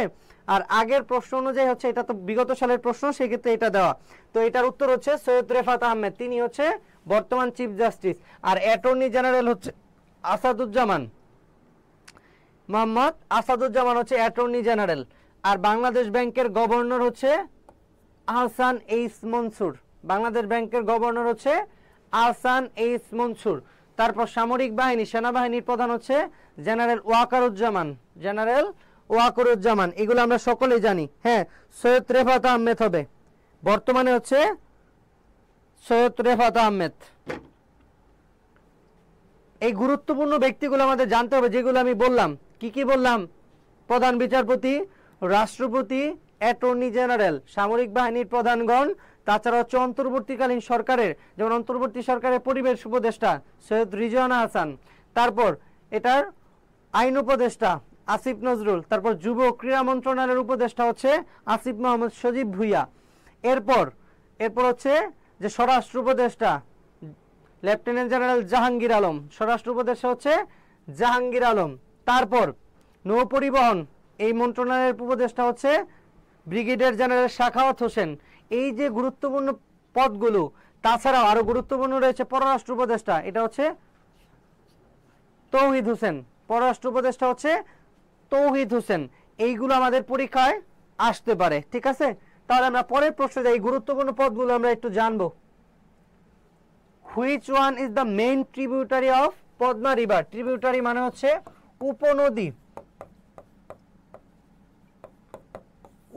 Speaker 1: আর আগের প্রশ্ন অনুযায়ী হচ্ছে, এটা তো বিগত সালের প্রশ্ন, সেক্ষেত্রে এটা দেওয়া, তো এটার উত্তর হচ্ছে সৈয়দ রেফাত আহমেদ, তিনি হচ্ছে বর্তমান চিফ জাস্টিস। আর অ্যাটর্নি জেনারেল হচ্ছে আসাদুজ্জামান, মোহাম্মদ আসাদুজ্জামান হচ্ছে অ্যাটর্নি জেনারেল। আর বাংলাদেশ ব্যাংকের গভর্নর হচ্ছে আহসান এইচ মনসুর, বাংলাদেশ ব্যাংকের গভর্নর হচ্ছে আহসান এইচ মনসুর। তারপর সামরিক বাহিনী, সেনাবাহিনীর প্রধান হচ্ছে জেনারেল ওয়াকারুজ্জামান, জেনারেল ওয়াকারুজ্জামান, এগুলো আমরা সকলেই জানি। হ্যাঁ, সৈয়দ রেফাত আহমেদ হবে, বর্তমানে হচ্ছে সৈয়দ রেফাত আহমেদ। এই গুরুত্বপূর্ণ ব্যক্তিগুলো আমাদের জানতে হবে, যেগুলো আমি বললাম। কি কি বললাম? প্রধান বিচারপতি, রাষ্ট্রপতি, অ্যাটর্নি জেনারেল, সামরিক বাহিনীর প্রধানগণ, তাছাড়া হচ্ছে অন্তর্বর্তীকালীন সরকারের, যেমন অন্তর্বর্তী সরকারের পরিবেশ উপদেষ্টা সৈয়দ রিজওয়ানা হাসান, তারপর এটার আইন উপদেষ্টা আসিফ নজরুল, তারপর যুব ক্রীড়া মন্ত্রণালয়ের উপদেষ্টা হচ্ছে আসিফ মোহাম্মদ সজীব ভুইয়া। এরপর হচ্ছে যে স্বরাষ্ট্র উপদেষ্টা লেফটেন্যান্ট জেনারেল জাহাঙ্গীর আলম, স্বরাষ্ট্র উপদেষ্টা হচ্ছে জাহাঙ্গীর আলম। তারপর নৌ পরিবহন এই মন্ত্রণালয়ের উপদেষ্টা হচ্ছে ব্রিগেডিয়ার জেনারেল সাখাওয়াত হোসেন। এই যে গুরুত্বপূর্ণ পদগুলো, তাছাড়াও আরো গুরুত্বপূর্ণ রয়েছে পররাষ্ট্র উপদেষ্টা, এটা হচ্ছে তৌহিদ হোসেন। পররাষ্ট্র উপদেষ্টা হচ্ছে তৌহিদ হোসেন। এইগুলো আমাদের পরীক্ষায় আসতে পারে, ঠিক আছে। তাহলে আমরা পরের প্রশ্নে যাই, গুরুত্বপূর্ণ পদগুলো আমরা একটু জানবো। Which one is the main tributary of Padma river? Tributary মানে হচ্ছে উপনদী,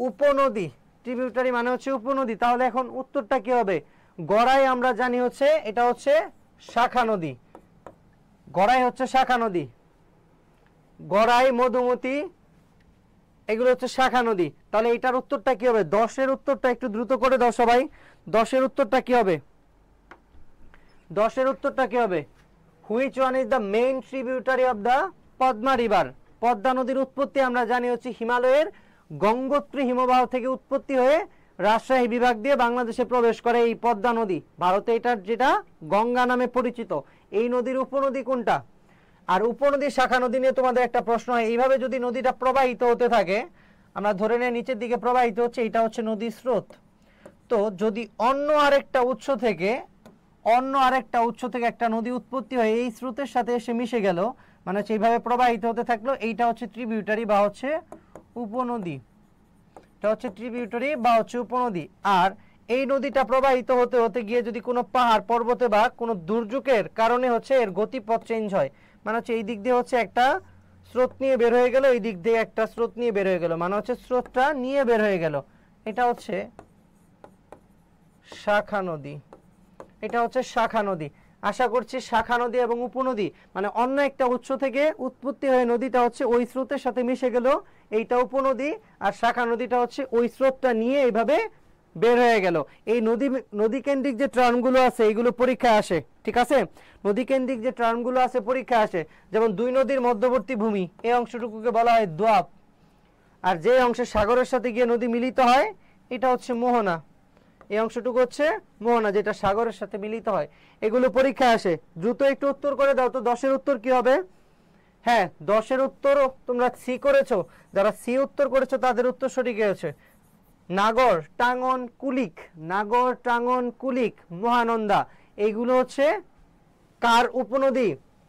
Speaker 1: উপনদী। ট্রিবিউটারি মানে হচ্ছে উপনদী। তাহলে এখন উত্তরটা কি হবে? গড়াই আমরা জানি হচ্ছে এটা হচ্ছে শাখা নদী, গড়াই হচ্ছে শাখা নদী। গড়াই, মধুমতি এগুলো হচ্ছে শাখা নদী। তাহলে এটার উত্তরটা কি হবে? 10-এর উত্তরটা একটু দ্রুত করে দাও সবাই। 10-এর উত্তরটা কি হবে? 10-এর উত্তরটা কি হবে? Which one is the main tributary of the Padma river? Padma নদীর উৎপত্তি আমরা জানি হচ্ছে হিমালয়ের গঙ্গোত্রী হিমবাহ থেকে উৎপত্তি হয়ে রাজশাহী বিভাগ দিয়ে বাংলাদেশে প্রবেশ করে এই পদ্মা নদী। ভারতে এটার যেটা গঙ্গা নামে পরিচিত। এই নদীর উপনদী কোনটা? আর উপনদী শাখা নদী নিয়ে তোমাদের একটা প্রশ্ন হয়, এইভাবে যদি নদীটা প্রবাহিত হতে থাকে, আমরা ধরে নিয়ে নিচের দিকে প্রবাহিত হচ্ছে, এটা হচ্ছে নদীর স্রোত। তো যদি অন্য আরেকটা উৎস থেকে একটা নদী উৎপত্তি হয় এই স্রোতের সাথে এসে মিশে গেল, মানে হচ্ছে এইভাবে প্রবাহিত হতে থাকলো, এইটা হচ্ছে ট্রিবিউটারি বা হচ্ছে উপনদী। এটা হচ্ছে ট্রিবিউটারি বা হচ্ছে উপনদী। আর এই নদীটা প্রবাহিত হতে হতে গিয়ে যদি কোনো পাহাড় পর্বতে বা কোনো দুর্যোগের কারণে হচ্ছে এর গতিপথ চেঞ্জ হয়, মানে হচ্ছে এই দিক দিয়ে হচ্ছে একটা স্রোত নিয়ে বের হয়ে গেল, এই দিক দিয়ে একটা স্রোত নিয়ে বের হয়ে গেল, মানে হচ্ছে স্রোতটা নিয়ে বের হয়ে গেল, এটা হচ্ছে শাখা নদী। এটা হচ্ছে শাখা নদী। আশা করছি শাখা নদী এবং উপনদী মানে অন্য একটা উৎস থেকে উৎপত্তি হয়ে নদীটা হচ্ছে ওই স্রোতের সাথে মিশে গেল, এইটা উপনদী। আর শাখা নদীটা হচ্ছে ওই স্রোতটা নিয়ে এইভাবে বের হয়ে গেল। এই নদী কেন্দ্রিক যে টার্মগুলো আছে এইগুলো পরীক্ষায় আসে, ঠিক আছে। নদী কেন্দ্রিক যে টার্মগুলো আছে পরীক্ষায় আসে, যেমন দুই নদীর মধ্যবর্তী ভূমি, এই অংশটুকুকে বলা হয় দোয়াব। আর যে অংশে সাগরের সাথে গিয়ে নদী মিলিত হয় এটা হচ্ছে মোহনা। এই অংশটুকু হচ্ছে মোহনা, যেটা সাগরের সাথে মিলিত হয়। এগুলো পরীক্ষায় আসে। দ্রুত একটু উত্তর করে দাও তো, 10-এর উত্তর কি হবে? হ্যাঁ, 10-এর উত্তর তোমরা সি করেছো। যারা সি উত্তর করেছো তাদের উত্তর সঠিক হয়েছে। নাগর, টাঙ্গন, কুলিক, নাগর, টাঙ্গন, কুলিক, মহানন্দা এইগুলো হচ্ছে কার উপনদী?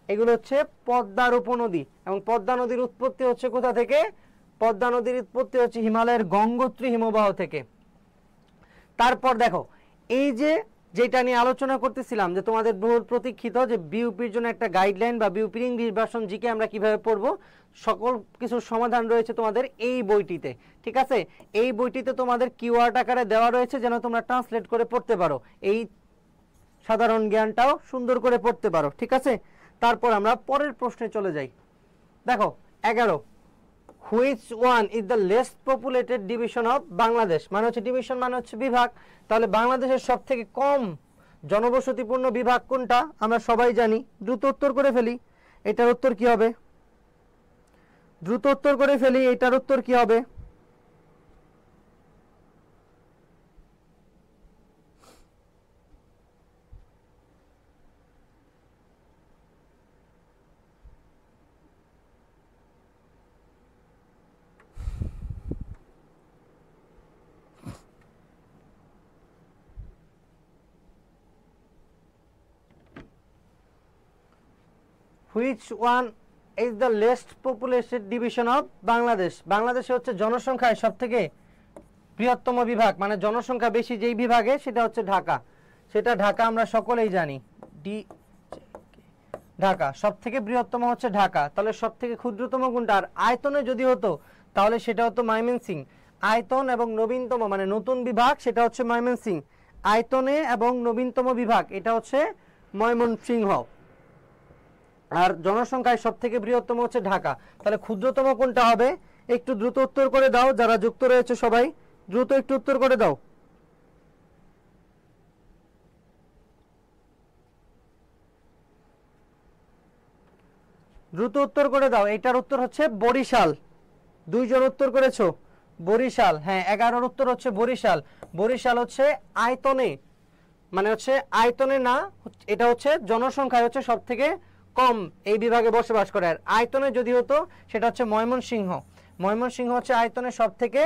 Speaker 1: এগুলো হচ্ছে পদ্মার উপনদী। এবং পদ্মা নদীর উৎপত্তি হচ্ছে কোথা থেকে? পদ্মা নদীর উৎপত্তি হচ্ছে হিমালয়ের গঙ্গোত্রী হিমবাহ থেকে। তারপর দেখো, এই যেটা নিয়ে আলোচনা করতেছিলাম যে তোমাদের বহুল প্রতীক্ষিত যে বিউপির জন্য একটা গাইডলাইন বা বিউপির ইংলিশ ভার্সন জিকে আমরা কিভাবে পড়বো, সকল কিছুর সমাধান রয়েছে তোমাদের এই বইটিতে, ঠিক আছে। এই বইটিতে তোমাদের কিওয়ার্ড আকারে দেওয়া রয়েছে যেন তোমরা ট্রান্সলেট করে পড়তে পারো, এই সাধারণ জ্ঞানটাও সুন্দর করে পড়তে পারো, ঠিক আছে। তারপর আমরা পরের প্রশ্নে চলে যাই। দেখো 11, which one is the least populated division of Bangladesh? মানে হচ্ছে ডিভিশন মানে হচ্ছে বিভাগ। তাহলে বাংলাদেশের সব থেকে কম জনবসতিপূর্ণ বিভাগ কোনটা? আমরা সবাই জানি। দ্রুত উত্তর করে ফেলি, এটার উত্তর কি হবে? দ্রুত উত্তর করে ফেলি, এটার উত্তর কি হবে? Which one is the least populated division of Bangladesh? বাংলাদেশে হচ্ছে জনসংখ্যায় সব থেকে বৃহত্তম বিভাগ, মানে জনসংখ্যা বেশি যেই বিভাগে সেটা হচ্ছে ঢাকা। সেটা ঢাকা আমরা সকলেই জানি। ঢাকা সব থেকে বৃহত্তম হচ্ছে ঢাকা। তাহলে সব থেকে ক্ষুদ্রতম কোনটা? আর আয়তনে যদি হতো তাহলে সেটা হতো ময়মনসিংহ। আয়তন এবং নবীনতম মানে নতুন বিভাগ সেটা হচ্ছে ময়মনসিংহ। আয়তনে এবং নবীনতম বিভাগ এটা হচ্ছে ময়মনসিংহ। আর জনসংখ্যায় সব থেকে বৃহত্তম হচ্ছে ঢাকা। তাহলে ক্ষুদ্রতম কোনটা হবে? একটু দ্রুত উত্তর করে দাও, যারা যুক্ত রয়েছে সবাই দ্রুত একটু উত্তর করে দাও। দ্রুত উত্তর করে দাও। এটার উত্তর হচ্ছে বরিশাল। 2 জন উত্তর করেছো বরিশাল। হ্যাঁ, 11-এর উত্তর হচ্ছে বরিশাল। বরিশাল হচ্ছে আয়তনে, মানে হচ্ছে আয়তনে না, এটা হচ্ছে জনসংখ্যায় হচ্ছে সব থেকে কম এই বিভাগে বসবাস করে। আর আয়তনে যদি হতো সেটা হচ্ছে ময়মনসিংহ। ময়মনসিংহ হচ্ছে আয়তনের সব থেকে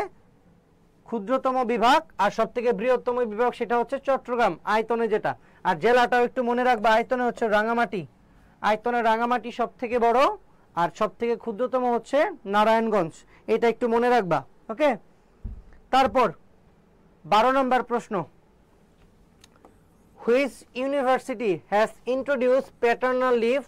Speaker 1: ক্ষুদ্রতম বিভাগ, আর সব থেকে বৃহত্তম বিভাগ সেটা হচ্ছে চট্টগ্রাম আয়তনে যেটা। আর জেলাটাও একটু মনে রাখবা, আয়তনে হচ্ছে রাঙামাটি, আয়তনে রাঙামাটি সব থেকে বড়, আর সব থেকে ক্ষুদ্রতম হচ্ছে নারায়ণগঞ্জ, এটা একটু মনে রাখবা। ওকে, তারপর 12 নম্বর প্রশ্ন, which university has introduce paternal leave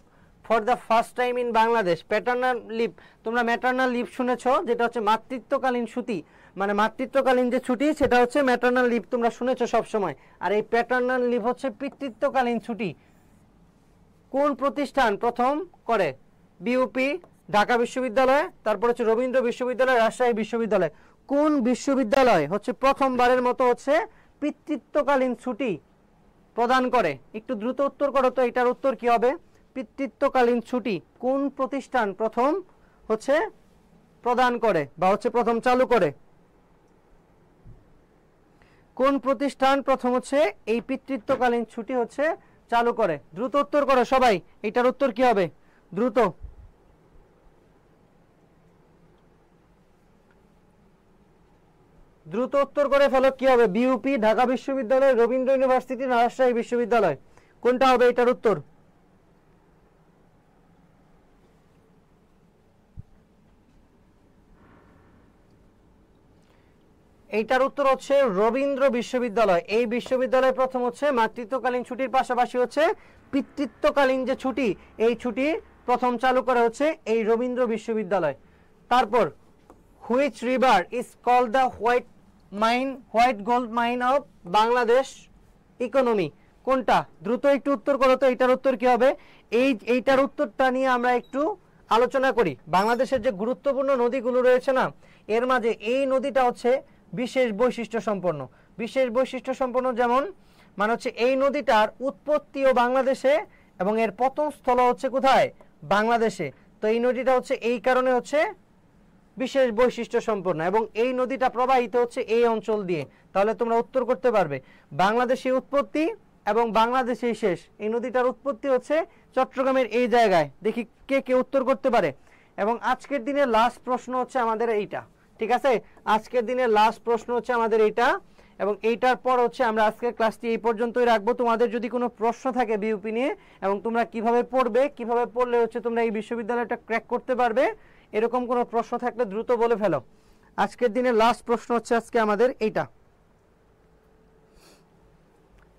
Speaker 1: for the first time in Bangladesh? Paternal leave, তোমরা ম্যাটার্নাল লিভ শুনেছো, যেটা হচ্ছে মাতৃত্বকালীন ছুটি, মানে মাতৃত্বকালীন যে ছুটি সেটা হচ্ছে ম্যাটার্নাল লিভ, তোমরা শুনেছো সব সময়। আর এই প্যাটার্নাল লিভ হচ্ছে পিতৃত্বকালীন ছুটি। কোন প্রতিষ্ঠান প্রথম করে? বিউপি, ঢাকা বিশ্ববিদ্যালয়, তারপর হচ্ছে রবীন্দ্র বিশ্ববিদ্যালয়, রাজশাহী বিশ্ববিদ্যালয়। কোন বিশ্ববিদ্যালয় হচ্ছে প্রথমবারের মতো হচ্ছে পিতৃত্বকালীন ছুটি প্রদান করে? একটু দ্রুত উত্তর করো তো, এটার উত্তর কি হবে? পিতৃত্বকালীন ছুটি কোন প্রতিষ্ঠান প্রথম হচ্ছে প্রদান করে বা হচ্ছে প্রথম চালু করে? কোন প্রতিষ্ঠান প্রথম হচ্ছে এই পিতৃত্বকালীন ছুটি হচ্ছে চালু করে? দ্রুত উত্তর করো সবাই, এটার উত্তর কি হবে? দ্রুত দ্রুত উত্তর করে ফেলো, কি হবে? বিউপি, ঢাকা বিশ্ববিদ্যালয়, রবীন্দ্র ইউনিভার্সিটি, রাজশাহী বিশ্ববিদ্যালয়, কোনটা হবে এটার উত্তর? এইটার উত্তর হচ্ছে রবীন্দ্র বিশ্ববিদ্যালয়। এই বিশ্ববিদ্যালয় প্রথম হচ্ছে মাতৃত্বকালীন ছুটির পাশাপাশি হচ্ছে পিতৃত্বকালীন যে ছুটি, এই ছুটি প্রথম চালু করা হচ্ছে এই রবীন্দ্র বিশ্ববিদ্যালয়। তারপর which river is called the white gold mine of Bangladesh economy? কোনটা? দ্রুত একটু উত্তর করো তো, এইটার উত্তর কি হবে? এইটার উত্তরটা নিয়ে আমরা একটু আলোচনা করি। বাংলাদেশের যে গুরুত্বপূর্ণ নদীগুলো রয়েছে না, এর মাঝে এই নদীটা হচ্ছে বিশেষ বৈশিষ্ট্য সম্পন্ন। বিশেষ বৈশিষ্ট্য সম্পন্ন যেমন, মানে হচ্ছে এই নদীটার উৎপত্তিও বাংলাদেশে এবং এর পতন স্থল হচ্ছে কোথায়? বাংলাদেশে। তো এই নদীটা হচ্ছে এই কারণে হচ্ছে বিশেষ বৈশিষ্ট্য সম্পন্ন, এবং এই নদীটা প্রবাহিত হচ্ছে এই অঞ্চল দিয়ে। তাহলে তোমরা উত্তর করতে পারবে বাংলাদেশে উৎপত্তি এবং বাংলাদেশে শেষ। এই নদীটার উৎপত্তি হচ্ছে চট্টগ্রামের এই জায়গায়। দেখি কে কে উত্তর করতে পারে। এবং আজকের দিনের লাস্ট প্রশ্ন হচ্ছে আমাদের এইটা, ঠিক আছে? আজকের দিনের লাস্ট প্রশ্ন হচ্ছে আমাদের এইটা, এবং এইটার পর হচ্ছে আমরা আজকের ক্লাসটি এই পর্যন্তই রাখবো। তোমাদের যদি কোনো প্রশ্ন থাকে বিউপি নিয়ে, এবং তোমরা কিভাবে পড়বে, কিভাবে পড়লে হচ্ছে তোমরা এই বিশ্ববিদ্যালয়টা ক্র্যাক করতে পারবে, এরকম কোনো প্রশ্ন থাকলে দ্রুত বলে ফেলো। আজকের দিনের লাস্ট প্রশ্ন হচ্ছে আজকে আমাদের এইটা।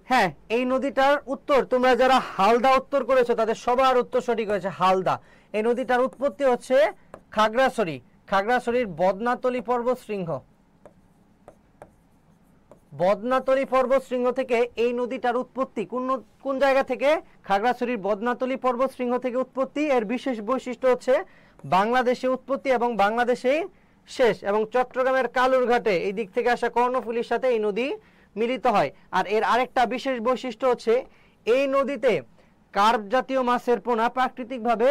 Speaker 1: হ্যাঁ, এই নদীটার উত্তর তোমরা যারা হালদা উত্তর করেছো তাদের সবার উত্তর সঠিক হয়েছে, হালদা। এই নদীটার উৎপত্তি হচ্ছে খাগড়াছড়ি, খাগড়াছড়ির বদনাতলী পর্বত শৃঙ্গ। বদনাতলী পর্বত শৃঙ্গ থেকে এই নদীটার উৎপত্তি। কোন জায়গা থেকে? খাগড়াছড়ির বদনাতলী পর্বত শৃঙ্গ থেকে উৎপত্তি। এর বিশেষ বৈশিষ্ট্য হচ্ছে বাংলাদেশে উৎপত্তি এবং বাংলাদেশেই শেষ, এবং চট্টগ্রামের কালুরঘাটে এই দিক থেকে আসা কর্ণফুলীর সাথে এই নদী মিলিত হয়। আর এর আরেকটা বিশেষ বৈশিষ্ট্য হচ্ছে এই নদীতে কার্প জাতীয় মাছের পোনা প্রাকৃতিকভাবে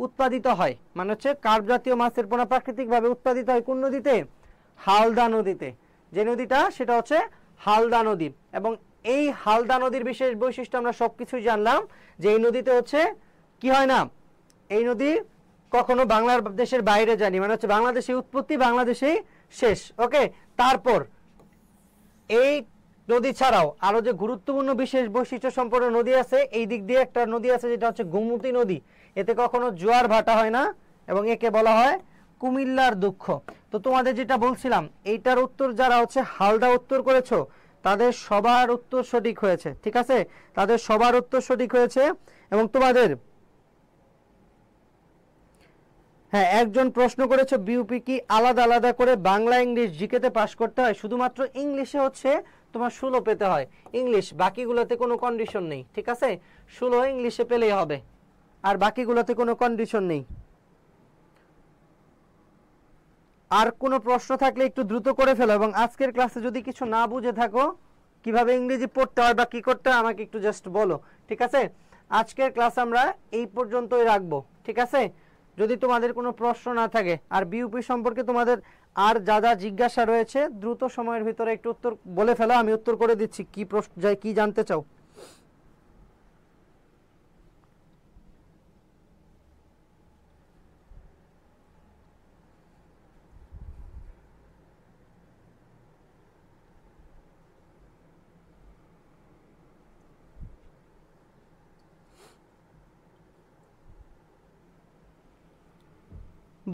Speaker 1: উৎপাদিত হয়। মানে হচ্ছে কার্প জাতীয় মাছের পোনা প্রাকৃতিকভাবে উৎপাদিত হয় কোন নদীতে? হালদা নদীতে। যে নদীটা সেটা হচ্ছে হালদা নদী। এবং এই হালদা নদীর বিশেষ বৈশিষ্ট্য আমরা সবকিছুই জানলাম, যে এই নদীতে হচ্ছে কি হয় না, এই নদী কখনো বাংলাদেশের বাইরে যায়নি, মানে হচ্ছে বাংলাদেশে উৎপত্তি, বাংলাদেশেই শেষ। ওকে, তারপর এই নদী ছাড়াও আরো যে গুরুত্বপূর্ণ বিশেষ বৈশিষ্ট্য সম্পন্ন নদী আছে, এই দিক দিয়ে একটা নদী আছে যেটা হচ্ছে গোমতী নদী। এতে কখনো জোয়ার ভাটা হয় না, এবং একে বলা হয় কুমিল্লার দুঃখ। তো তোমাদের যেটা বলছিলাম, এইটার উত্তর যারা হচ্ছে হালদা উত্তর করেছো তাদের সবার উত্তর সঠিক হয়েছে, ঠিক আছে? তাদের সবার উত্তর সঠিক হয়েছে। এবং তোমাদের হ্যাঁ, একজন প্রশ্ন করেছে বিউপি কি আলাদা আলাদা করে বাংলা ইংলিশ জিকেতে পাস করতে হয়? শুধুমাত্র ইংলিশে হচ্ছে তোমার 16 পেতে হয়, ইংলিশ, বাকিগুলোতে কোনো কন্ডিশন নেই, ঠিক আছে? 16 ইংলিশে পেলেই হবে, আর বাকিগুলোতে কোনো কন্ডিশন নেই। আর কোনো প্রশ্ন থাকলে একটু দ্রুত করে ফেলো, এবং আজকের ক্লাসে যদি কিছু না বুঝে থাকো কিভাবে ইংরেজি পড়তে হয় বা কি করতে হয় আমাকে একটু জাস্ট বলো, ঠিক আছে? আজকের ক্লাস আমরা এই পর্যন্তই রাখবো, ঠিক আছে? যদি তোমাদের কোনো প্রশ্ন না থাকে, আর বিউপি সম্পর্কে তোমাদের আর যা যা জিজ্ঞাসা রয়েছে দ্রুত সময়ের ভিতরে একটু উত্তর বলে ফেলো, আমি উত্তর করে দিচ্ছি কি প্রশ্ন কি জানতে চাও।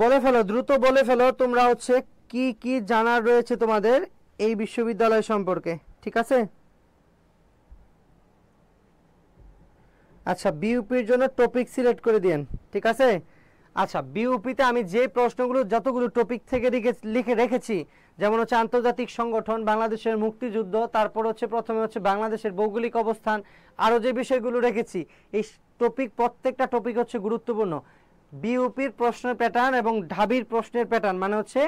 Speaker 1: বলে ফেলো, দ্রুত বলে ফেলো তোমরা হচ্ছে কি কি জানার রয়েছে তোমাদের এই বিশ্ববিদ্যালয় সম্পর্কে, ঠিক আছে? আচ্ছা, বিউপির জন্য টপিক সিলেক্ট করে দিয়েন, ঠিক আছে? আচ্ছা, বিউপিতে আমি যে প্রশ্নগুলো যতগুলো টপিক থেকে লিখে রেখেছি, যেমন হচ্ছে আন্তর্জাতিক সংগঠন, বাংলাদেশের মুক্তিযুদ্ধ, তারপর হচ্ছে প্রথমে হচ্ছে বাংলাদেশের ভৌগোলিক অবস্থান, আরও যে বিষয়গুলো রেখেছি, এই টপিক প্রত্যেকটা টপিক হচ্ছে গুরুত্বপূর্ণ। বিউপির প্রশ্নের প্যাটার্ন এবং ঢাবির প্রশ্নের প্যাটার্ন মানে হচ্ছে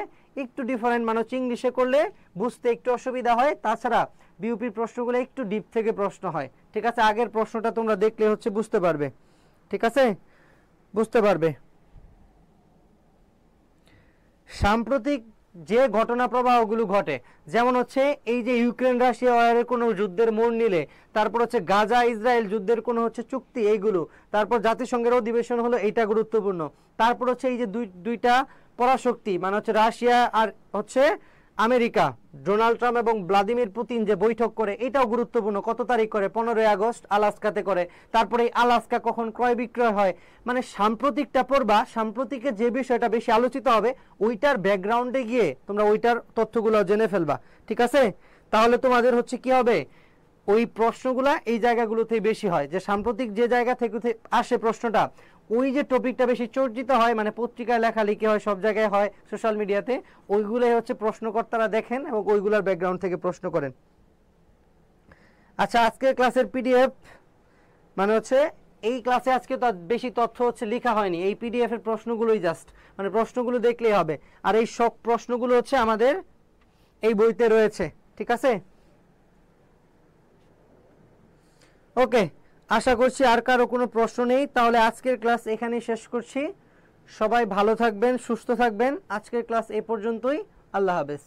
Speaker 1: একটু ডিফারেন্ট, মানে হচ্ছে ইংলিশে করলে বুঝতে একটু অসুবিধা হয়, তাছাড়া বিউপির প্রশ্নগুলো একটু ডিপ থেকে প্রশ্ন হয়, ঠিক আছে? আগের প্রশ্নটা তোমরা দেখলে হচ্ছে বুঝতে পারবে, ঠিক আছে? বুঝতে পারবে। সাম্প্রতিক যে ঘটনা প্রবাহগুলো ঘটে, যেমন হচ্ছে এই যে ইউক্রেন রাশিয়া ওয়ারের কোনো যুদ্ধের মোড় নিলে, তারপর হচ্ছে গাজা ইসরায়েল যুদ্ধের কোনো হচ্ছে চুক্তি, এইগুলো, তারপর জাতিসংঘের অধিবেশন হলো, এইটা গুরুত্বপূর্ণ। তারপর হচ্ছে এই যে দুইটা পরাশক্তি মানে হচ্ছে রাশিয়া আর হচ্ছে আমেরিকা, ডোনাল্ড ট্রাম্প এবং ভ্লাদিমির পুতিন যে বৈঠক করে, এটাও গুরুত্বপূর্ণ। কত তারিখ করে? 15ই আগস্ট আলাস্কাতে করে। তারপরে এই আলাস্কা কখন ক্রয় বিক্রয় হয়, মানে সাম্প্রতিকটা পড়বা, সাম্প্রতিকের যে বিষয়টা বেশি আলোচিত হবে ওইটার ব্যাকগ্রাউন্ডে গিয়ে তোমরা ওইটার তথ্যগুলো জেনে ফেলবা, ঠিক আছে? তাহলে তোমাদের হচ্ছে কি হবে, ওই প্রশ্নগুলা এই জায়গাগুলোতেই বেশি হয়, যে সাম্প্রতিক যে জায়গা থেকে আসে প্রশ্নটা, ওই যে টপিকটা বেশি চর্চিত হয়, মানে পত্রিকায় লেখালেখি হয়, সব জায়গায় হয়, সোশ্যাল মিডিয়াতে, ওইগুলোই হচ্ছে প্রশ্নকর্তারা দেখেন এবং ওইগুলার ব্যাকগ্রাউন্ড থেকে প্রশ্ন করেন। আচ্ছা, আজকের ক্লাসের পিডিএফ মানে হচ্ছে এই ক্লাসে আজকে তো বেশি তথ্য হচ্ছে লেখা হয়নি, এই পিডিএফ এর প্রশ্নগুলোই জাস্ট, মানে প্রশ্নগুলো দেখলেই হবে, আর এই সব প্রশ্নগুলো হচ্ছে আমাদের এই বইতে রয়েছে, ঠিক আছে? ওকে, আশা করছি আর কারো কোনো প্রশ্ন নেই। তাহলে আজকের ক্লাস এখানেই শেষ করছি। সবাই ভালো থাকবেন, সুস্থ থাকবেন। আজকের ক্লাস এই পর্যন্তই। আল্লাহ হাফেজ।